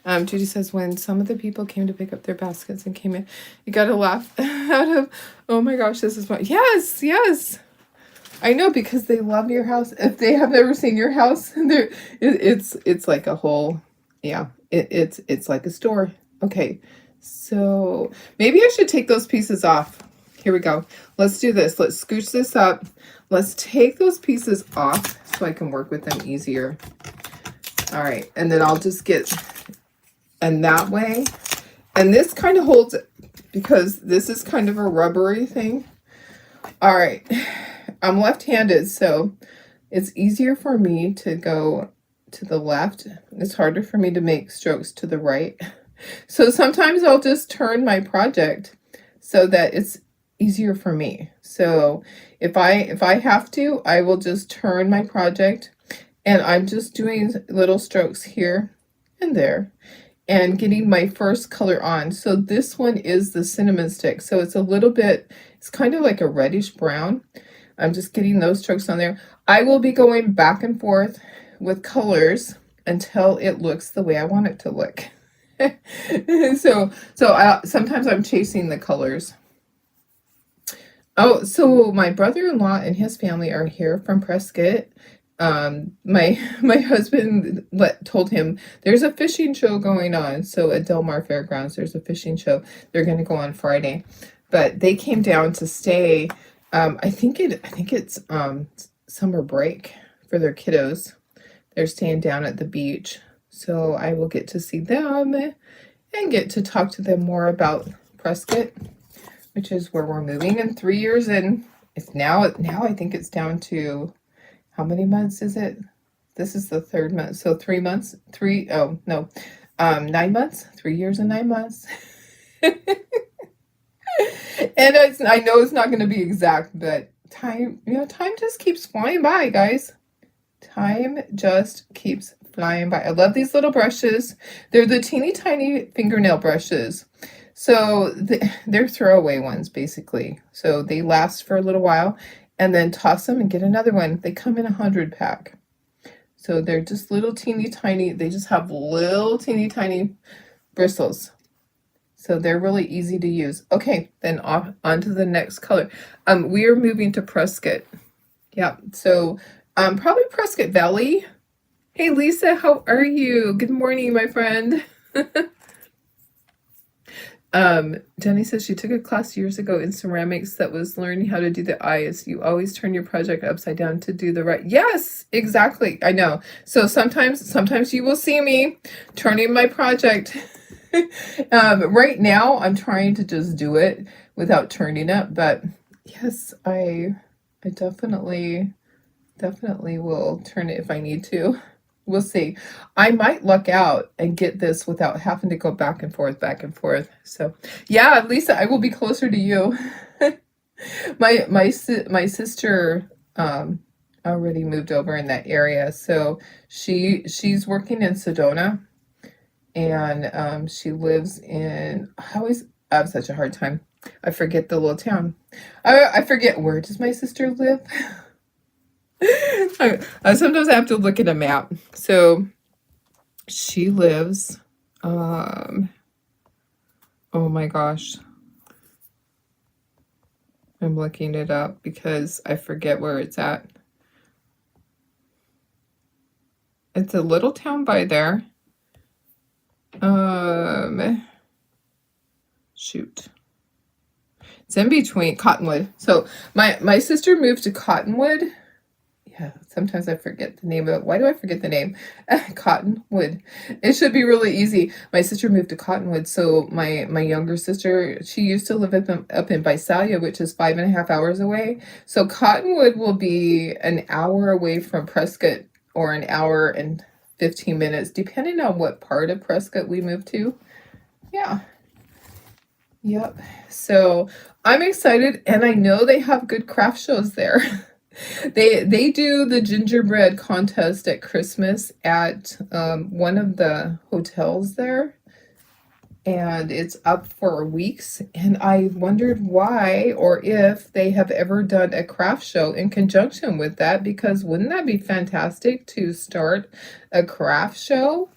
Judy says, when some of the people came to pick up their baskets and came in, you got to laugh out of, oh my gosh, this is fun. Yes, yes. I know, because they love your house. If they have never seen your house, it's like a whole, yeah, it's like a store. Okay, so maybe I should take those pieces off. Here we go. Let's do this. Let's scooch this up. Let's take those pieces off so I can work with them easier. All right, and then I'll just get, and that way, and this kind of holds it because this is kind of a rubbery thing. All right, I'm left-handed, so it's easier for me to go to the left. It's harder for me to make strokes to the right. So sometimes I'll just turn my project so that it's easier for me. So if I have to, I will just turn my project, and I'm just doing little strokes here and there and getting my first color on. So this one is the cinnamon stick. So it's a little bit, it's kind of like a reddish brown. I'm just getting those strokes on there. I will be going back and forth with colors until it looks the way I want it to look. So sometimes I'm chasing the colors. Oh, so my brother-in-law and his family are here from Prescott. My husband told him there's a fishing show going on. So at Del Mar Fairgrounds, there's a fishing show. They're going to go on Friday, but they came down to stay. I think it's summer break for their kiddos. They're staying down at the beach. So I will get to see them and get to talk to them more about Prescott, which is where we're moving in 3 years. And it's now I think it's down to, how many months is it? This is the 3rd month. So 3 months, 9 months, 3 years and 9 months. And I know it's not going to be exact, but time, time just keeps flying by, guys. Time just keeps flying by. I love these little brushes. They're the teeny tiny fingernail brushes. So they're throwaway ones, basically. So they last for a little while, and then toss them and get another one. They come in a 100 pack. So they're just little teeny tiny. They just have little teeny tiny bristles. So they're really easy to use. Okay, then on to the next color. We are moving to Prescott. Yeah, so probably Prescott Valley. Hey Lisa, how are you? Good morning, my friend. Jenny says she took a class years ago in ceramics that was learning how to do the eyes. You always turn your project upside down to do the right. Yes, exactly. I know. So sometimes you will see me turning my project. Right now I'm trying to just do it without turning it, but yes, I definitely will turn it if I need to. We'll see. I might luck out and get this without having to go back and forth. So yeah, Lisa, I will be closer to you. my sister already moved over in that area, so she's working in Sedona, and she lives in, I have such a hard time. I forget the little town. I forget, where does my sister live? Sometimes I have to look at a map. So she lives, oh my gosh, I'm looking it up because I forget where it's at. It's a little town by there. Shoot. It's in between Cottonwood. So my sister moved to Cottonwood. Yeah, sometimes I forget the name of it. Why do I forget the name? Cottonwood. It should be really easy. My sister moved to Cottonwood. So my younger sister, she used to live up in Visalia, which is 5.5 hours away. So Cottonwood will be an hour away from Prescott, or an hour and 15 minutes, depending on what part of Prescott we move to. Yeah. Yep. So I'm excited, and I know they have good craft shows there. They do the gingerbread contest at Christmas at one of the hotels there, and it's up for weeks, and I wondered why, or if they have ever done a craft show in conjunction with that, because wouldn't that be fantastic to start a craft show?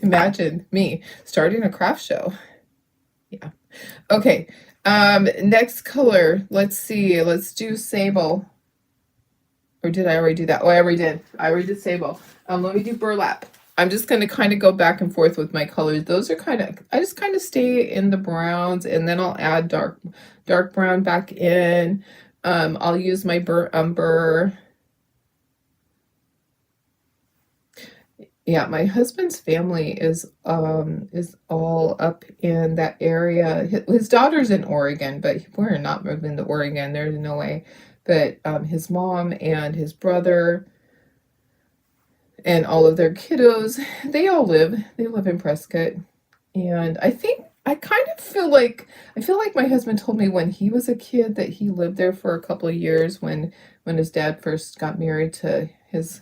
Imagine me starting a craft show. Yeah. Okay. Next color, let's see, let's do sable. Or did I already do that? Oh, I already did sable. Let me do burlap. I'm just going to kind of go back and forth with my colors. Those are I just kind of stay in the browns, and then I'll add dark brown back in. I'll use my burr. Yeah, my husband's family is all up in that area. His daughter's in Oregon, but we're not moving to Oregon. There's no way. But his mom and his brother and all of their kiddos, they live in Prescott. And I feel like my husband told me when he was a kid that he lived there for a couple of years when his dad first got married to his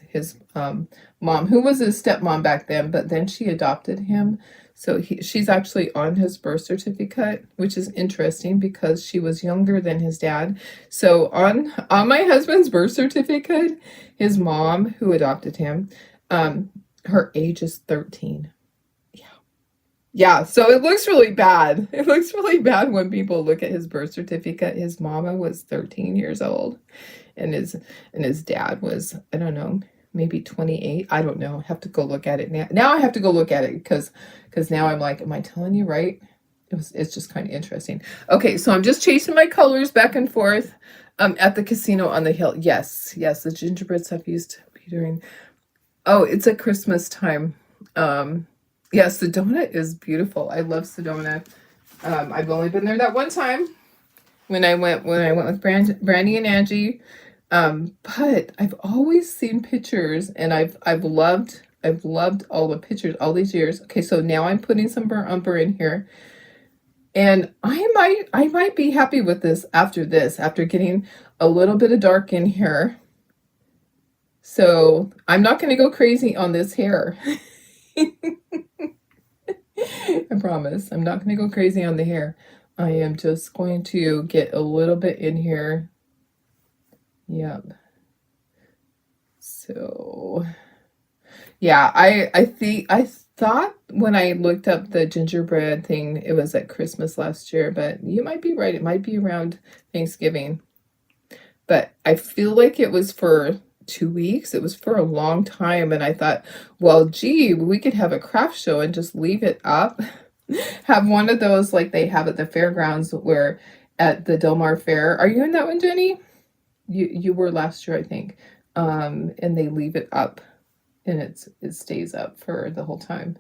mom, who was his stepmom back then, but then she adopted him. So she's actually on his birth certificate, which is interesting because she was younger than his dad. So on my husband's birth certificate, his mom, who adopted him, her age is 13. Yeah, so it looks really bad. It looks really bad when people look at his birth certificate. His mama was 13 years old, and his dad was, I don't know, maybe 28. I don't know. I have to go look at it now. Now I have to go look at it because now I'm like, am I telling you right? It's just kind of interesting. Okay, so I'm just chasing my colors back and forth at the casino on the hill. Yes, the gingerbread stuff used during, oh, it's at Christmas time. Yeah, Sedona is beautiful. I love Sedona. I've only been there that one time when I went with Brandy and Angie. But I've always seen pictures, and I've loved all the pictures all these years. Okay, so now I'm putting some burnt umber in here, And I might be happy with this, after getting a little bit of dark in here. So I'm not going to go crazy on this hair. I promise. I'm not going to go crazy on the hair. I am just going to get a little bit in here. Yep. So, yeah, I thought when I looked up the gingerbread thing, it was at Christmas last year, but you might be right. It might be around Thanksgiving. But I feel like it was for 2 weeks. It was for a long time. And I thought, well, gee, we could have a craft show and just leave it up. Have one of those like they have at the fairgrounds, where at the Del Mar Fair. Are you in that one, Jenny? You were last year, I think. And they leave it up, and it stays up for the whole time.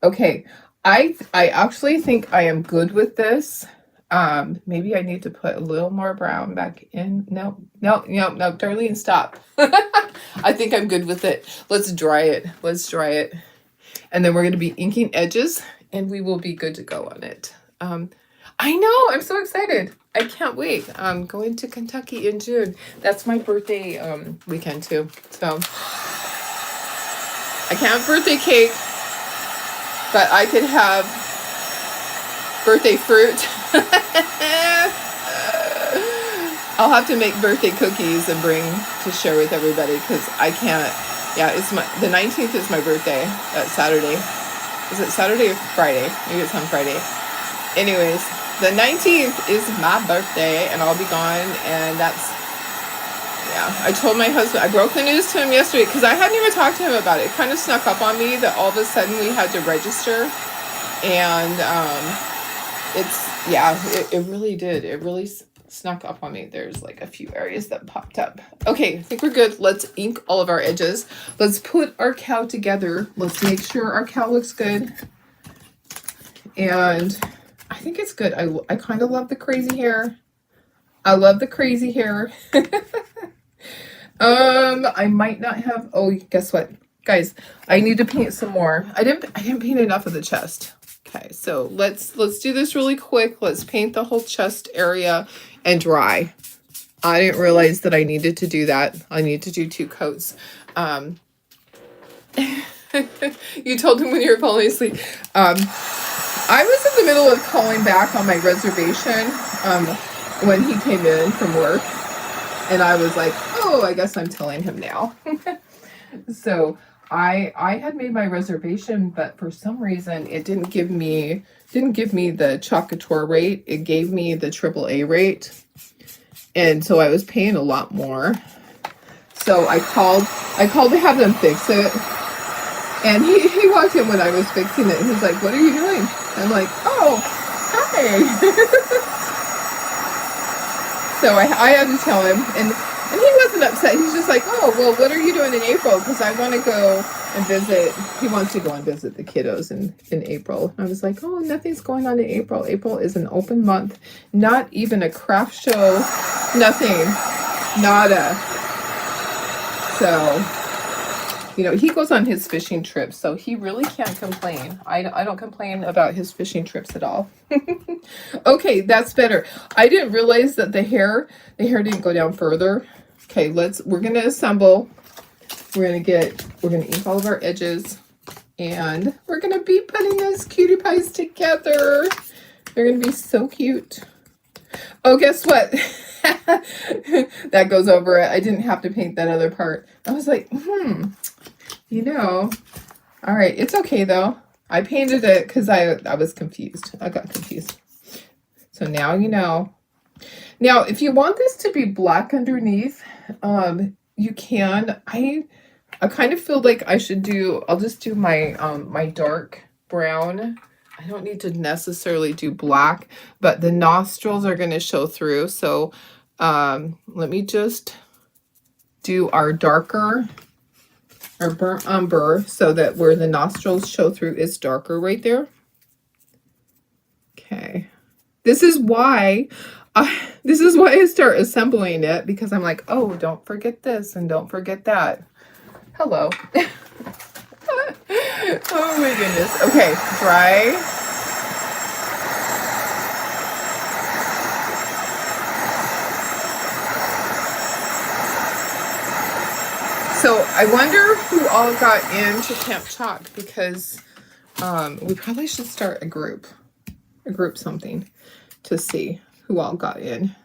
Okay, I actually think I am good with this. Maybe I need to put a little more brown back in. No, Darlene, stop. I think I'm good with it. Let's dry it. And then we're going to be inking edges, and we will be good to go on it. I know, I'm so excited. I can't wait. I'm going to Kentucky in June. That's my birthday weekend too. So I can't have birthday cake, but I could have birthday fruit. I'll have to make birthday cookies and bring to share with everybody, because I can't. Yeah, the 19th is my birthday. That's Saturday. Is it Saturday or Friday? Maybe it's on Friday. Anyways, the 19th is my birthday, and I'll be gone, and that's, yeah. I told my husband, I broke the news to him yesterday, because I hadn't even talked to him about it. It kind of snuck up on me that all of a sudden we had to register, and it really did. It really snuck up on me. There's like a few areas that popped up. Okay, I think we're good. Let's ink all of our edges. Let's put our cow together. Let's make sure our cow looks good. And I think it's good. I kind of love the crazy hair. I love the crazy hair. I might not have, oh, guess what? Guys, I need to paint some more. I didn't paint enough of the chest. Okay, so let's do this really quick. Let's paint the whole chest area and dry. I didn't realize that I needed to do that. I need to do 2 coats. You told him when you were falling asleep. I was in the middle of calling back on my reservation when he came in from work, and I was like, oh, I guess I'm telling him now. So I had made my reservation, but for some reason it didn't give me the Choc Couture rate. It gave me the AAA rate, and so I was paying a lot more. So I called to have them fix it, and he walked in when I was fixing it, and he's like, "What are you doing?" I'm like, "Oh, hi." So I had to tell him, and he wasn't upset. He's just like, "Oh, well, what are you doing in April? Because I want to go and visit." He wants to go and visit the kiddos in April. I was like, "Oh, nothing's going on in April. April is an open month. Not even a craft show. Nothing. Nada." So, he goes on his fishing trips, so he really can't complain. I don't complain about his fishing trips at all. Okay, that's better. I didn't realize that the hair didn't go down further. Okay, we're gonna assemble. We're gonna ink all of our edges, and we're gonna be putting those cutie pies together. They're gonna be so cute. Oh, guess what? That goes over it. I didn't have to paint that other part. I was like, all right, it's okay though. I painted it because I was confused. I got confused. So now you know. Now, if you want this to be black underneath, you can. I kind of feel like I'll just do my my dark brown. I don't need to necessarily do black, but the nostrils are going to show through. So let me just do our darker, our burnt umber, so that where the nostrils show through is darker right there. Okay. This is why I start assembling it, because I'm like, oh, don't forget this and don't forget that. Hello. Oh my goodness. Okay, dry. I wonder who all got into Camp Chalk, because we probably should start a group something to see who all got in.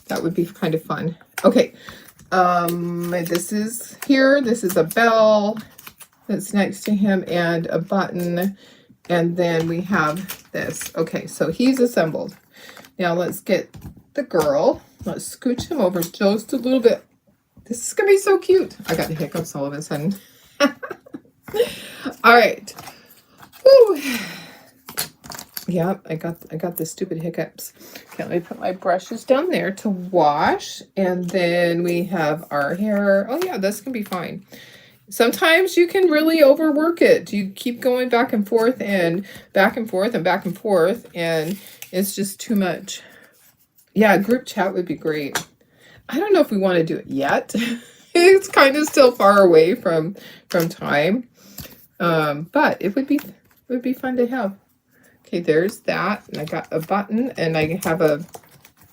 That would be kind of fun. Okay, this is a bell that's next to him and a button, and then we have this. Okay, so he's assembled. Now let's get the girl. Let's scooch him over just a little bit. This is gonna be so cute. I got the hiccups all of a sudden. All right. Woo. Yeah, I got the stupid hiccups. Okay, let me put my brushes down there to wash, and then we have our hair. Oh yeah, this can be fine. Sometimes you can really overwork it. You keep going back and forth and back and forth and back and forth, and it's just too much. Yeah, group chat would be great. I don't know if we want to do it yet. It's kind of still far away from time, but it would be fun to have. Okay, there's that, and I got a button, and I have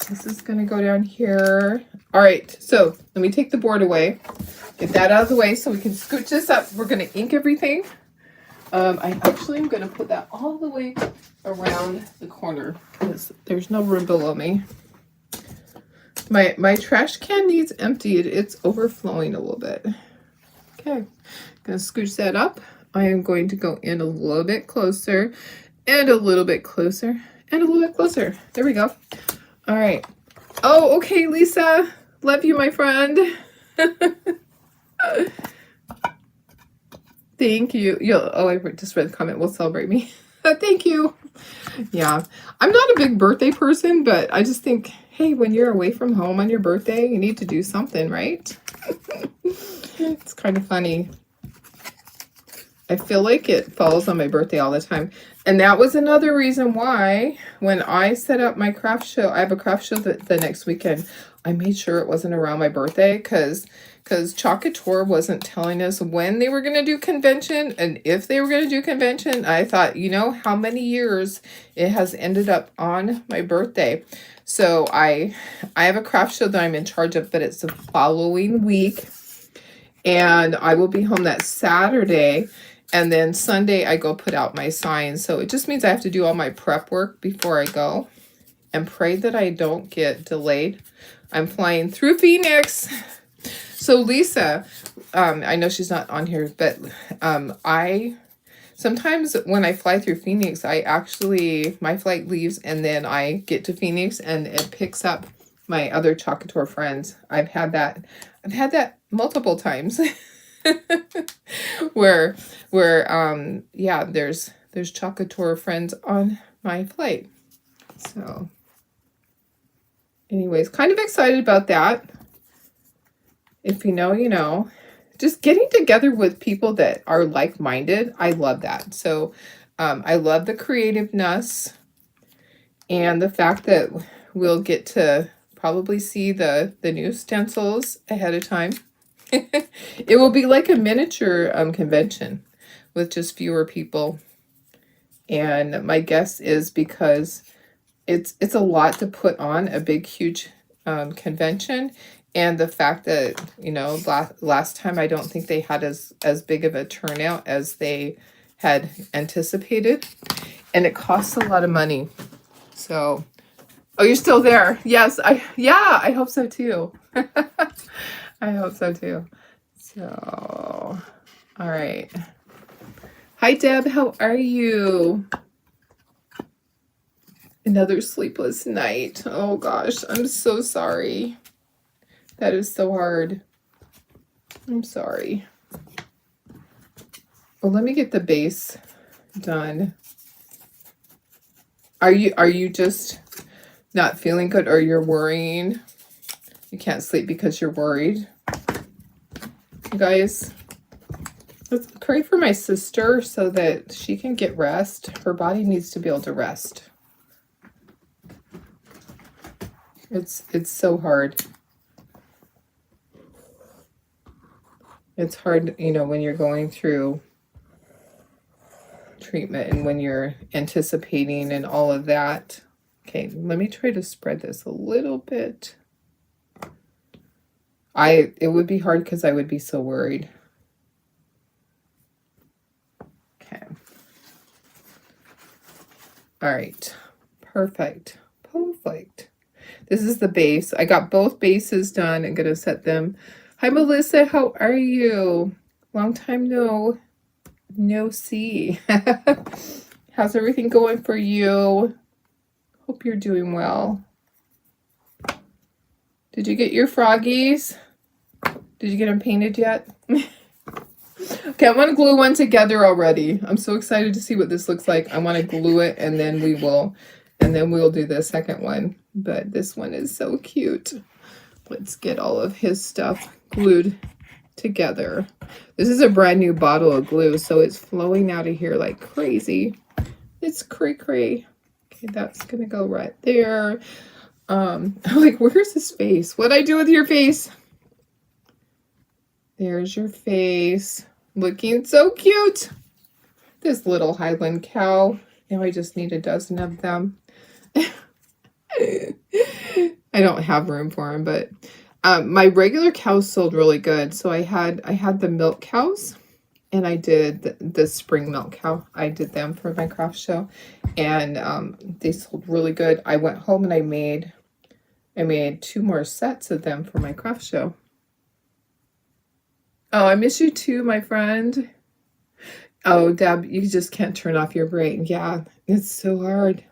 this is gonna go down here. All right, so let me take the board away, get that out of the way so we can scooch this up. We're gonna ink everything. I actually am gonna put that all the way around the corner because there's no room below me. My trash can needs emptied. It's overflowing a little bit. Okay, gonna scooch that up. I am going to go in a little bit closer, and a little bit closer, and a little bit closer. There we go. All right. Oh, okay, Lisa. Love you, my friend. Thank you. I just read the comment. Will celebrate me. Thank you. Yeah, I'm not a big birthday person, but I just think, hey, when you're away from home on your birthday, you need to do something, right? It's kind of funny. I feel like it falls on my birthday all the time. And that was another reason why when I set up my craft show, I have a craft show the next weekend, I made sure it wasn't around my birthday because Chalkator wasn't telling us when they were going to do convention and if they were going to do convention. I thought, you know, how many years it has ended up on my birthday. So I have a craft show that I'm in charge of, but it's the following week. And I will be home that Saturday. And then Sunday, I go put out my signs. So it just means I have to do all my prep work before I go. And pray that I don't get delayed. I'm flying through Phoenix. So Lisa, I know she's not on here, but sometimes when I fly through Phoenix, my flight leaves and then I get to Phoenix and it picks up my other Chalkator friends. I've had that multiple times. where yeah, there's Chalkator friends on my flight. So anyways, kind of excited about that. If you know, you know. Just getting together with people that are like-minded, I love that. So I love the creativeness and the fact that we'll get to probably see the new stencils ahead of time. It will be like a miniature convention with just fewer people. And my guess is because it's a lot to put on a big, huge convention. And the fact that, you know, last time I don't think they had as big of a turnout as they had anticipated. And it costs a lot of money. So, oh, you're still there. Yes, I hope so too. I hope so too. So, all right. Hi, Deb. How are you? Another sleepless night. Oh, gosh. I'm so sorry. That is so hard. I'm sorry. Well, let me get the base done. Are you just not feeling good, or you're worrying? You can't sleep because you're worried? You guys, let's pray for my sister so that she can get rest. Her body needs to be able to rest. It's so hard. It's hard, you know, when you're going through treatment and when you're anticipating and all of that. Okay, let me try to spread this a little bit. It would be hard because I would be so worried. All right. Perfect. Perfect. This is the base. I got both bases done. I'm going to set them. Hi, Melissa. How are you? Long time no see. How's everything going for you? Hope you're doing well. Did you get your froggies? Did you get them painted yet? Okay, I want to glue one together already. I'm so excited to see what this looks like. I want to glue it and then we'll do the second one. But this one is so cute. Let's get all of his stuff glued together. This is a brand new bottle of glue, so it's flowing out of here like crazy. It's cray-cray. Okay, that's gonna go right there. Like, where's his face? What'd I do with your face? There's your face. Looking so cute. This little Highland cow. Now I just need a dozen of them. I don't have room for them, but my regular cows sold really good. So I had the milk cows, and I did the spring milk cow. I did them for my craft show, and they sold really good. I went home and I made 2 more sets of them for my craft show. Oh, I miss you too, my friend. Oh, Deb, you just can't turn off your brain. Yeah, it's so hard.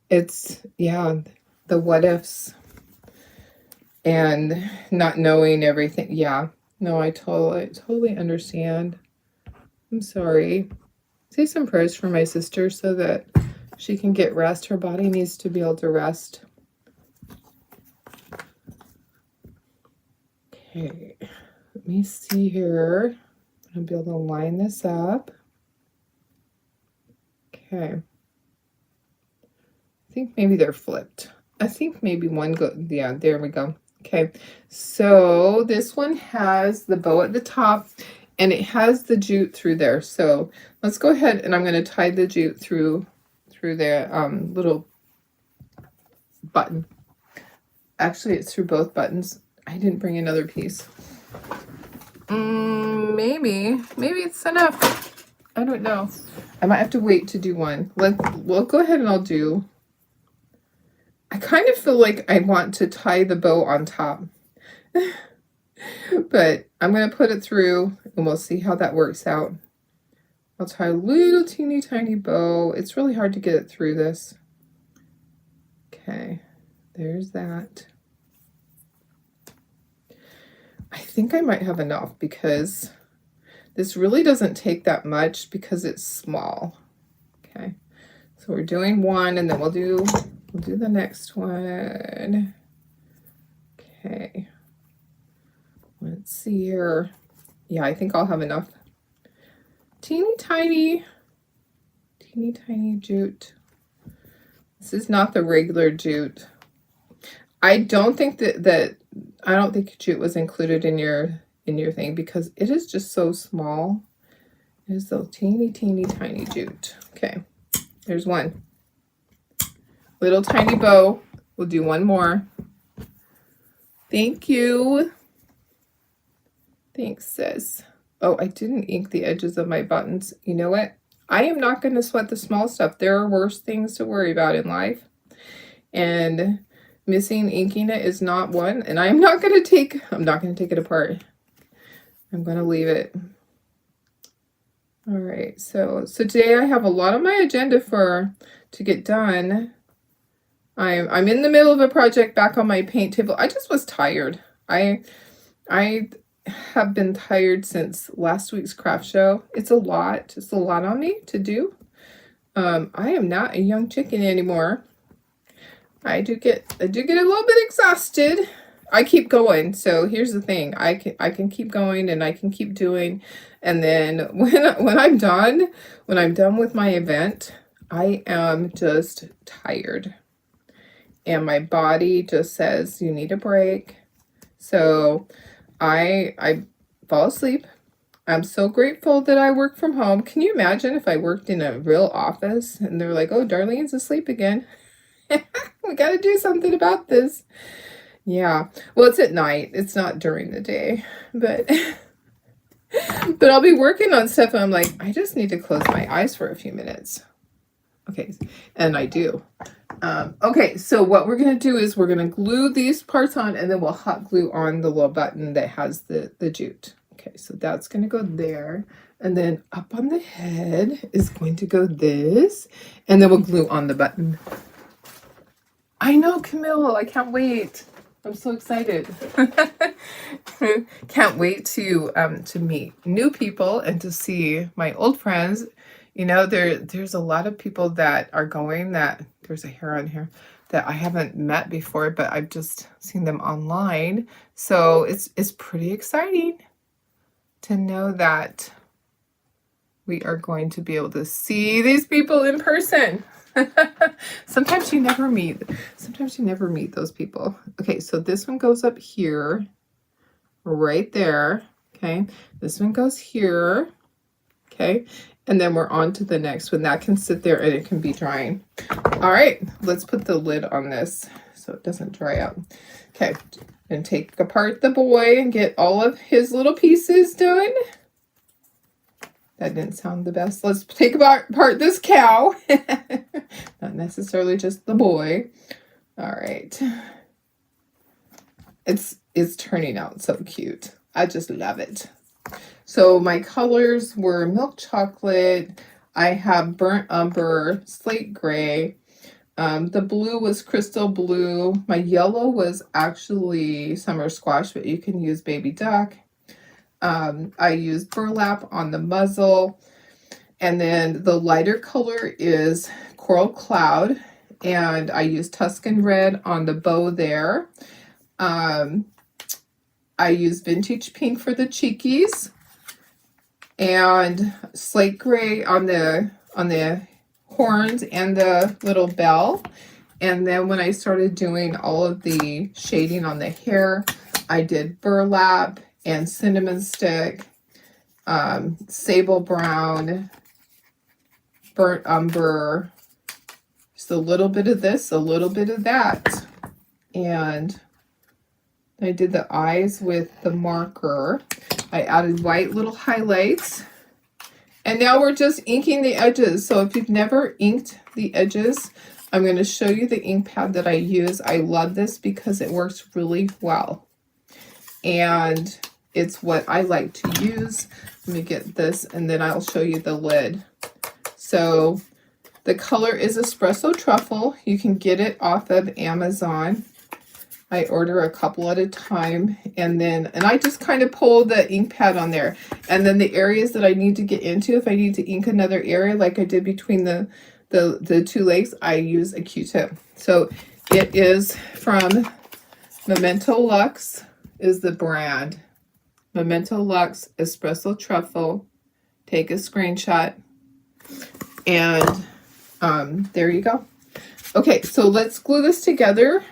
It's, yeah, the what ifs and not knowing everything. Yeah, no, I totally understand. I'm sorry. Say some prayers for my sister so that she can get rest. Her body needs to be able to rest. Okay. Let me see here. I'll be able to line this up. Okay. I think maybe they're flipped. I think maybe one yeah, there we go. Okay. So this one has the bow at the top and it has the jute through there. So let's go ahead and I'm going to tie the jute through the little button. Actually, it's through both buttons. I didn't bring another piece. Maybe it's enough. I don't know. I might have to wait to do one. We'll go ahead and I'll do. I kind of feel like I want to tie the bow on top. But I'm going to put it through and we'll see how that works out. I'll tie a little teeny tiny bow. It's really hard to get it through this. Okay, there's that. I think I might have enough because this really doesn't take that much because it's small. Okay, so we're doing one and then we'll do the next one. Okay, let's see here. Yeah, I think I'll have enough. Teeny tiny jute. This is not the regular jute. I don't think I don't think jute was included in your thing because it is just so small. It is the teeny tiny jute. Okay, there's one. Little tiny bow. We'll do one more. Thank you. Thanks, sis. Oh, I didn't ink the edges of my buttons. You know what? I am not going to sweat the small stuff. There are worse things to worry about in life. And missing inking it is not one. And I'm not going to take it apart. I'm going to leave it. All right. So today I have a lot on my agenda to get done. I'm in the middle of a project back on my paint table. I just was tired. I have been tired since last week's craft show. It's a lot. It's a lot on me to do. I am not a young chicken anymore. I do get a little bit exhausted. I keep going. So here's the thing. I can keep going and I can keep doing. And then when I'm done with my event, I am just tired. And my body just says you need a break. So I fall asleep. I'm so grateful that I work from home. Can you imagine if I worked in a real office and they're like, oh, Darlene's asleep again. We got to do something about this. Yeah. Well, it's at night. It's not during the day. But I'll be working on stuff and I'm like, I just need to close my eyes for a few minutes. Okay, and I do. Okay, so what we're going to do is we're going to glue these parts on, and then we'll hot glue on the little button that has the jute. Okay, so that's going to go there. And then up on the head is going to go this, and then we'll glue on the button. I know, Camille, I can't wait. I'm so excited. Can't wait to meet new people and to see my old friends. You know, there's a lot of people that are going that there's a hair on here that I haven't met before, but I've just seen them online. So it's pretty exciting to know that we are going to be able to see these people in person. Sometimes you never meet those people. Okay, so this one goes up here, right there. Okay, this one goes here. Okay, and then we're on to the next one. That can sit there and it can be drying. All right, let's put the lid on this so it doesn't dry out. Okay, and take apart the boy and get all of his little pieces done. That didn't sound the best. Let's take apart this cow. Not necessarily just the boy. All right. It's turning out so cute. I just love it. So my colors were milk chocolate. I have burnt umber, slate gray. The blue was crystal blue. My yellow was actually summer squash, but you can use baby duck. I used burlap on the muzzle, and then the lighter color is coral cloud, and I used Tuscan red on the bow there. I used vintage pink for the cheekies, and slate gray on the horns and the little bell. And then when I started doing all of the shading on the hair, I did burlap and cinnamon stick, sable brown, burnt umber, just a little bit of this, a little bit of that. And I did the eyes with the marker. I added white little highlights. And now we're just inking the edges. So if you've never inked the edges, I'm going to show you the ink pad that I use. I love this because it works really well. And it's what I like to use. Let me get this and then I'll show you the lid. So the color is Espresso Truffle. You can get it off of Amazon. I order a couple at a time, and I just kind of pull the ink pad on there. And then the areas that I need to get into, if I need to ink another area like I did between the two legs, I use a Q-tip. So it is from Memento Luxe is the brand. Memento Luxe Espresso Truffle. Take a screenshot. And there you go. Okay, so let's glue this together.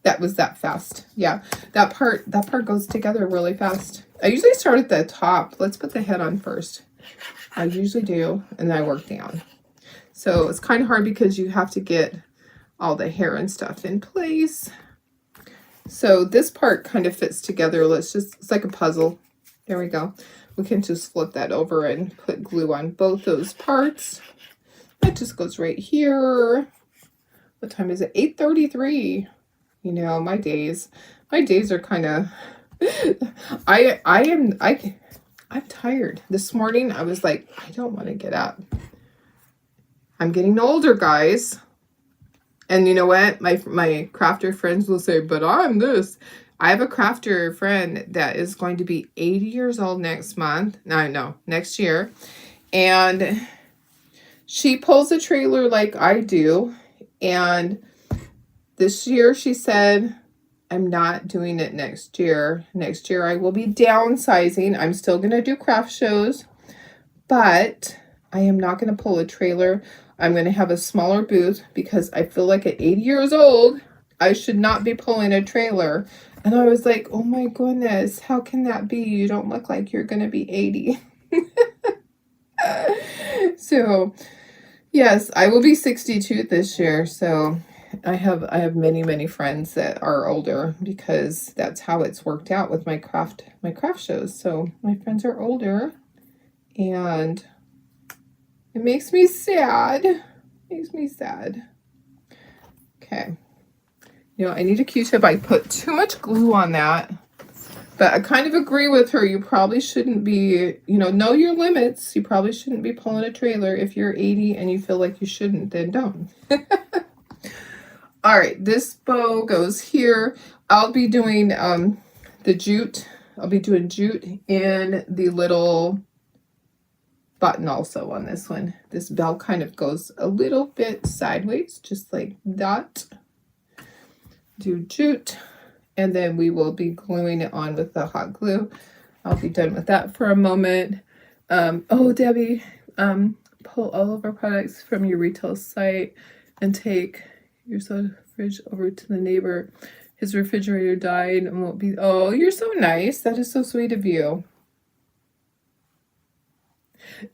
That was that fast. Yeah, that part goes together really fast. I usually start at the top. Let's put the head on first. I usually do, and then I work down. So it's kind of hard because you have to get all the hair and stuff in place. So this part kind of fits together. It's like a puzzle. There we go. We can just flip that over and put glue on both those parts. That just goes right here. What time is it? 8:33. You know, my days are kind of, I'm tired. This morning, I was like, I don't want to get up. I'm getting older, guys. And you know what? My crafter friends will say, but I'm this. I have a crafter friend that is going to be 80 years old next month. No, next year. And she pulls a trailer like I do. And this year, she said, I'm not doing it next year. Next year, I will be downsizing. I'm still going to do craft shows, but I am not going to pull a trailer. I'm going to have a smaller booth because I feel like at 80 years old, I should not be pulling a trailer. And I was like, oh my goodness, how can that be? You don't look like you're going to be 80. So, yes, I will be 62 this year. So I have many friends that are older because that's how it's worked out with my craft shows. So my friends are older, and it makes me sad. Makes me sad. Okay. You know, I need a Q-tip. I put too much glue on that. But I kind of agree with her. You probably shouldn't be, you know your limits. You probably shouldn't be pulling a trailer. If you're 80 and you feel like you shouldn't, then don't. All right, this bow goes here. I'll be doing the jute. I'll be doing jute in the little button also on this one. This bell kind of goes a little bit sideways, just like that. Do jute. And then we will be gluing it on with the hot glue. I'll be done with that for a moment. Oh, Debbie, pull all of our products from your retail site and take your soda fridge over to the neighbor. His refrigerator died and won't be. Oh, you're so nice. That is so sweet of you.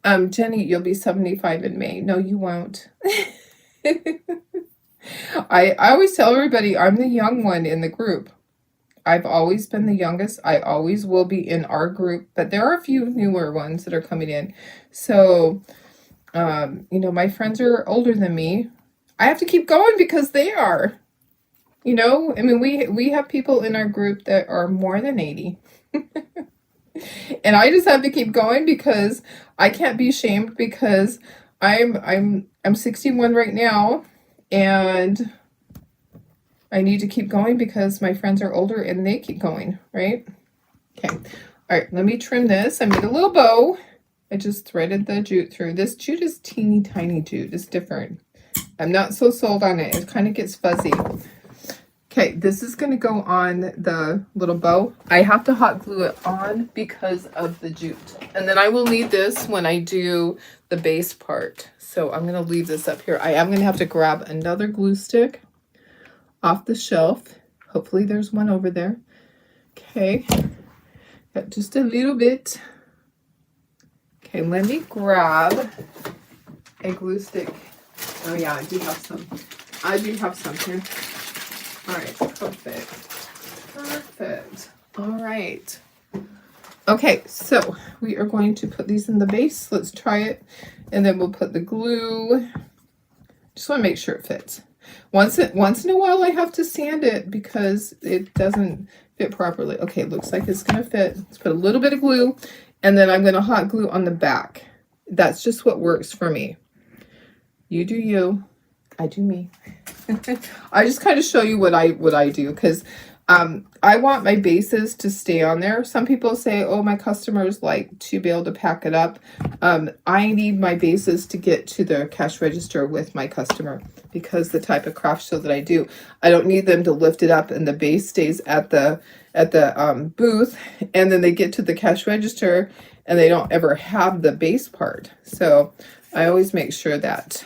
Jenny, you'll be 75 in May. No, you won't. I always tell everybody I'm the young one in the group. I've always been the youngest. I always will be in our group, but there are a few newer ones that are coming in. So, you know, my friends are older than me. I have to keep going because they are. You know, I mean, we have people in our group that are more than 80. And I just have to keep going because I can't be ashamed because I'm 61 right now, and I need to keep going because my friends are older and they keep going, right? Okay. All right, let me trim this. I made a little bow. I just threaded the jute through. This jute is teeny tiny jute. It's different. I'm not so sold on it. It kind of gets fuzzy. Okay, this is going to go on the little bow. I have to hot glue it on because of the jute. And then I will need this when I do the base part. So I'm going to leave this up here. I am going to have to grab another glue stick off the shelf. Hopefully there's one over there. Okay, got just a little bit. Okay, let me grab a glue stick. Oh yeah, I do have some. I do have some here. All right, perfect. Perfect. All right. Okay, so we are going to put these in the base. Let's try it. And then we'll put the glue. Just want to make sure it fits. Once in a while I have to sand it because it doesn't fit properly. Okay, looks like it's going to fit. Let's put a little bit of glue, and then I'm going to hot glue on the back. That's just what works for me. You do you, I do me. I just kind of show you what I do because I want my bases to stay on there. Some people say, oh, my customers like to be able to pack it up. I need my bases to get to the cash register with my customer because the type of craft show that I do, I don't need them to lift it up and the base stays at the booth, and then they get to the cash register and they don't ever have the base part. So I always make sure that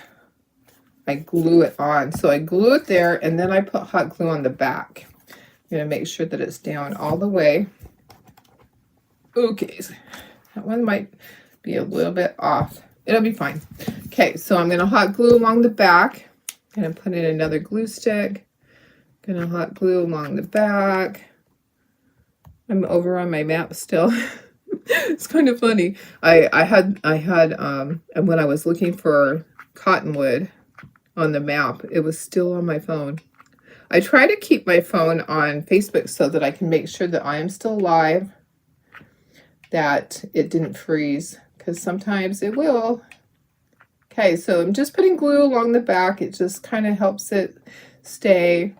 I glue it on. So I glue it there, and then I put hot glue on the back. I'm going to make sure that it's down all the way. Okay, that one might be a little bit off. It'll be fine. Okay, so I'm going to hot glue along the back. I'm going to put in another glue stick. Going to hot glue along the back. I'm over on my map still. It's kind of funny. I had when I was looking for cottonwood on the map, it was still on my phone. I try to keep my phone on Facebook so that I can make sure that I am still alive, that it didn't freeze, because sometimes it will. Okay, so I'm just putting glue along the back. It just kind of helps it stay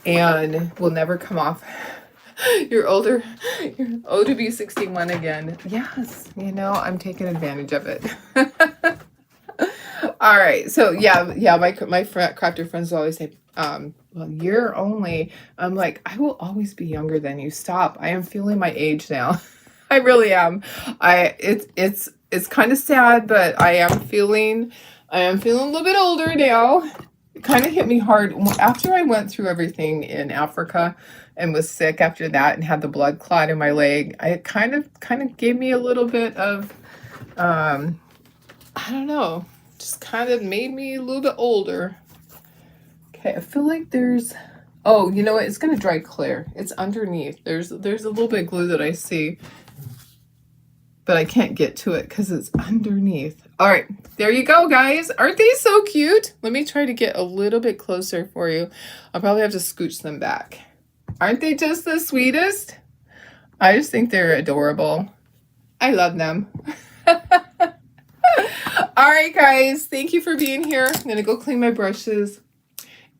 and will never come off. You're older. You're old to be 61 again. Yes, you know, I'm taking advantage of it. All right, so yeah, my crafter friends always say, well, you're only, I'm like, I will always be younger than you. Stop. I am feeling my age now. I really am. It's kind of sad, but I am feeling a little bit older now. It kind of hit me hard after I went through everything in Africa and was sick after that and had the blood clot in my leg. It kind of gave me a little bit of, I don't know, just kind of made me a little bit older. Okay, I feel like there's, oh, you know what? It's going to dry clear. It's underneath. There's a little bit of glue that I see, but I can't get to it because it's underneath. All right, there you go, guys. Aren't they so cute? Let me try to get a little bit closer for you. I'll probably have to scooch them back. Aren't they just the sweetest? I just think they're adorable. I love them. All right, guys, thank you for being here. I'm going to go clean my brushes,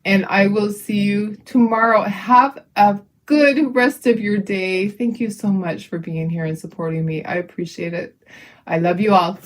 and I will see you tomorrow. Have a good rest of your day. Thank you so much for being here and supporting me. I appreciate it. I love you all.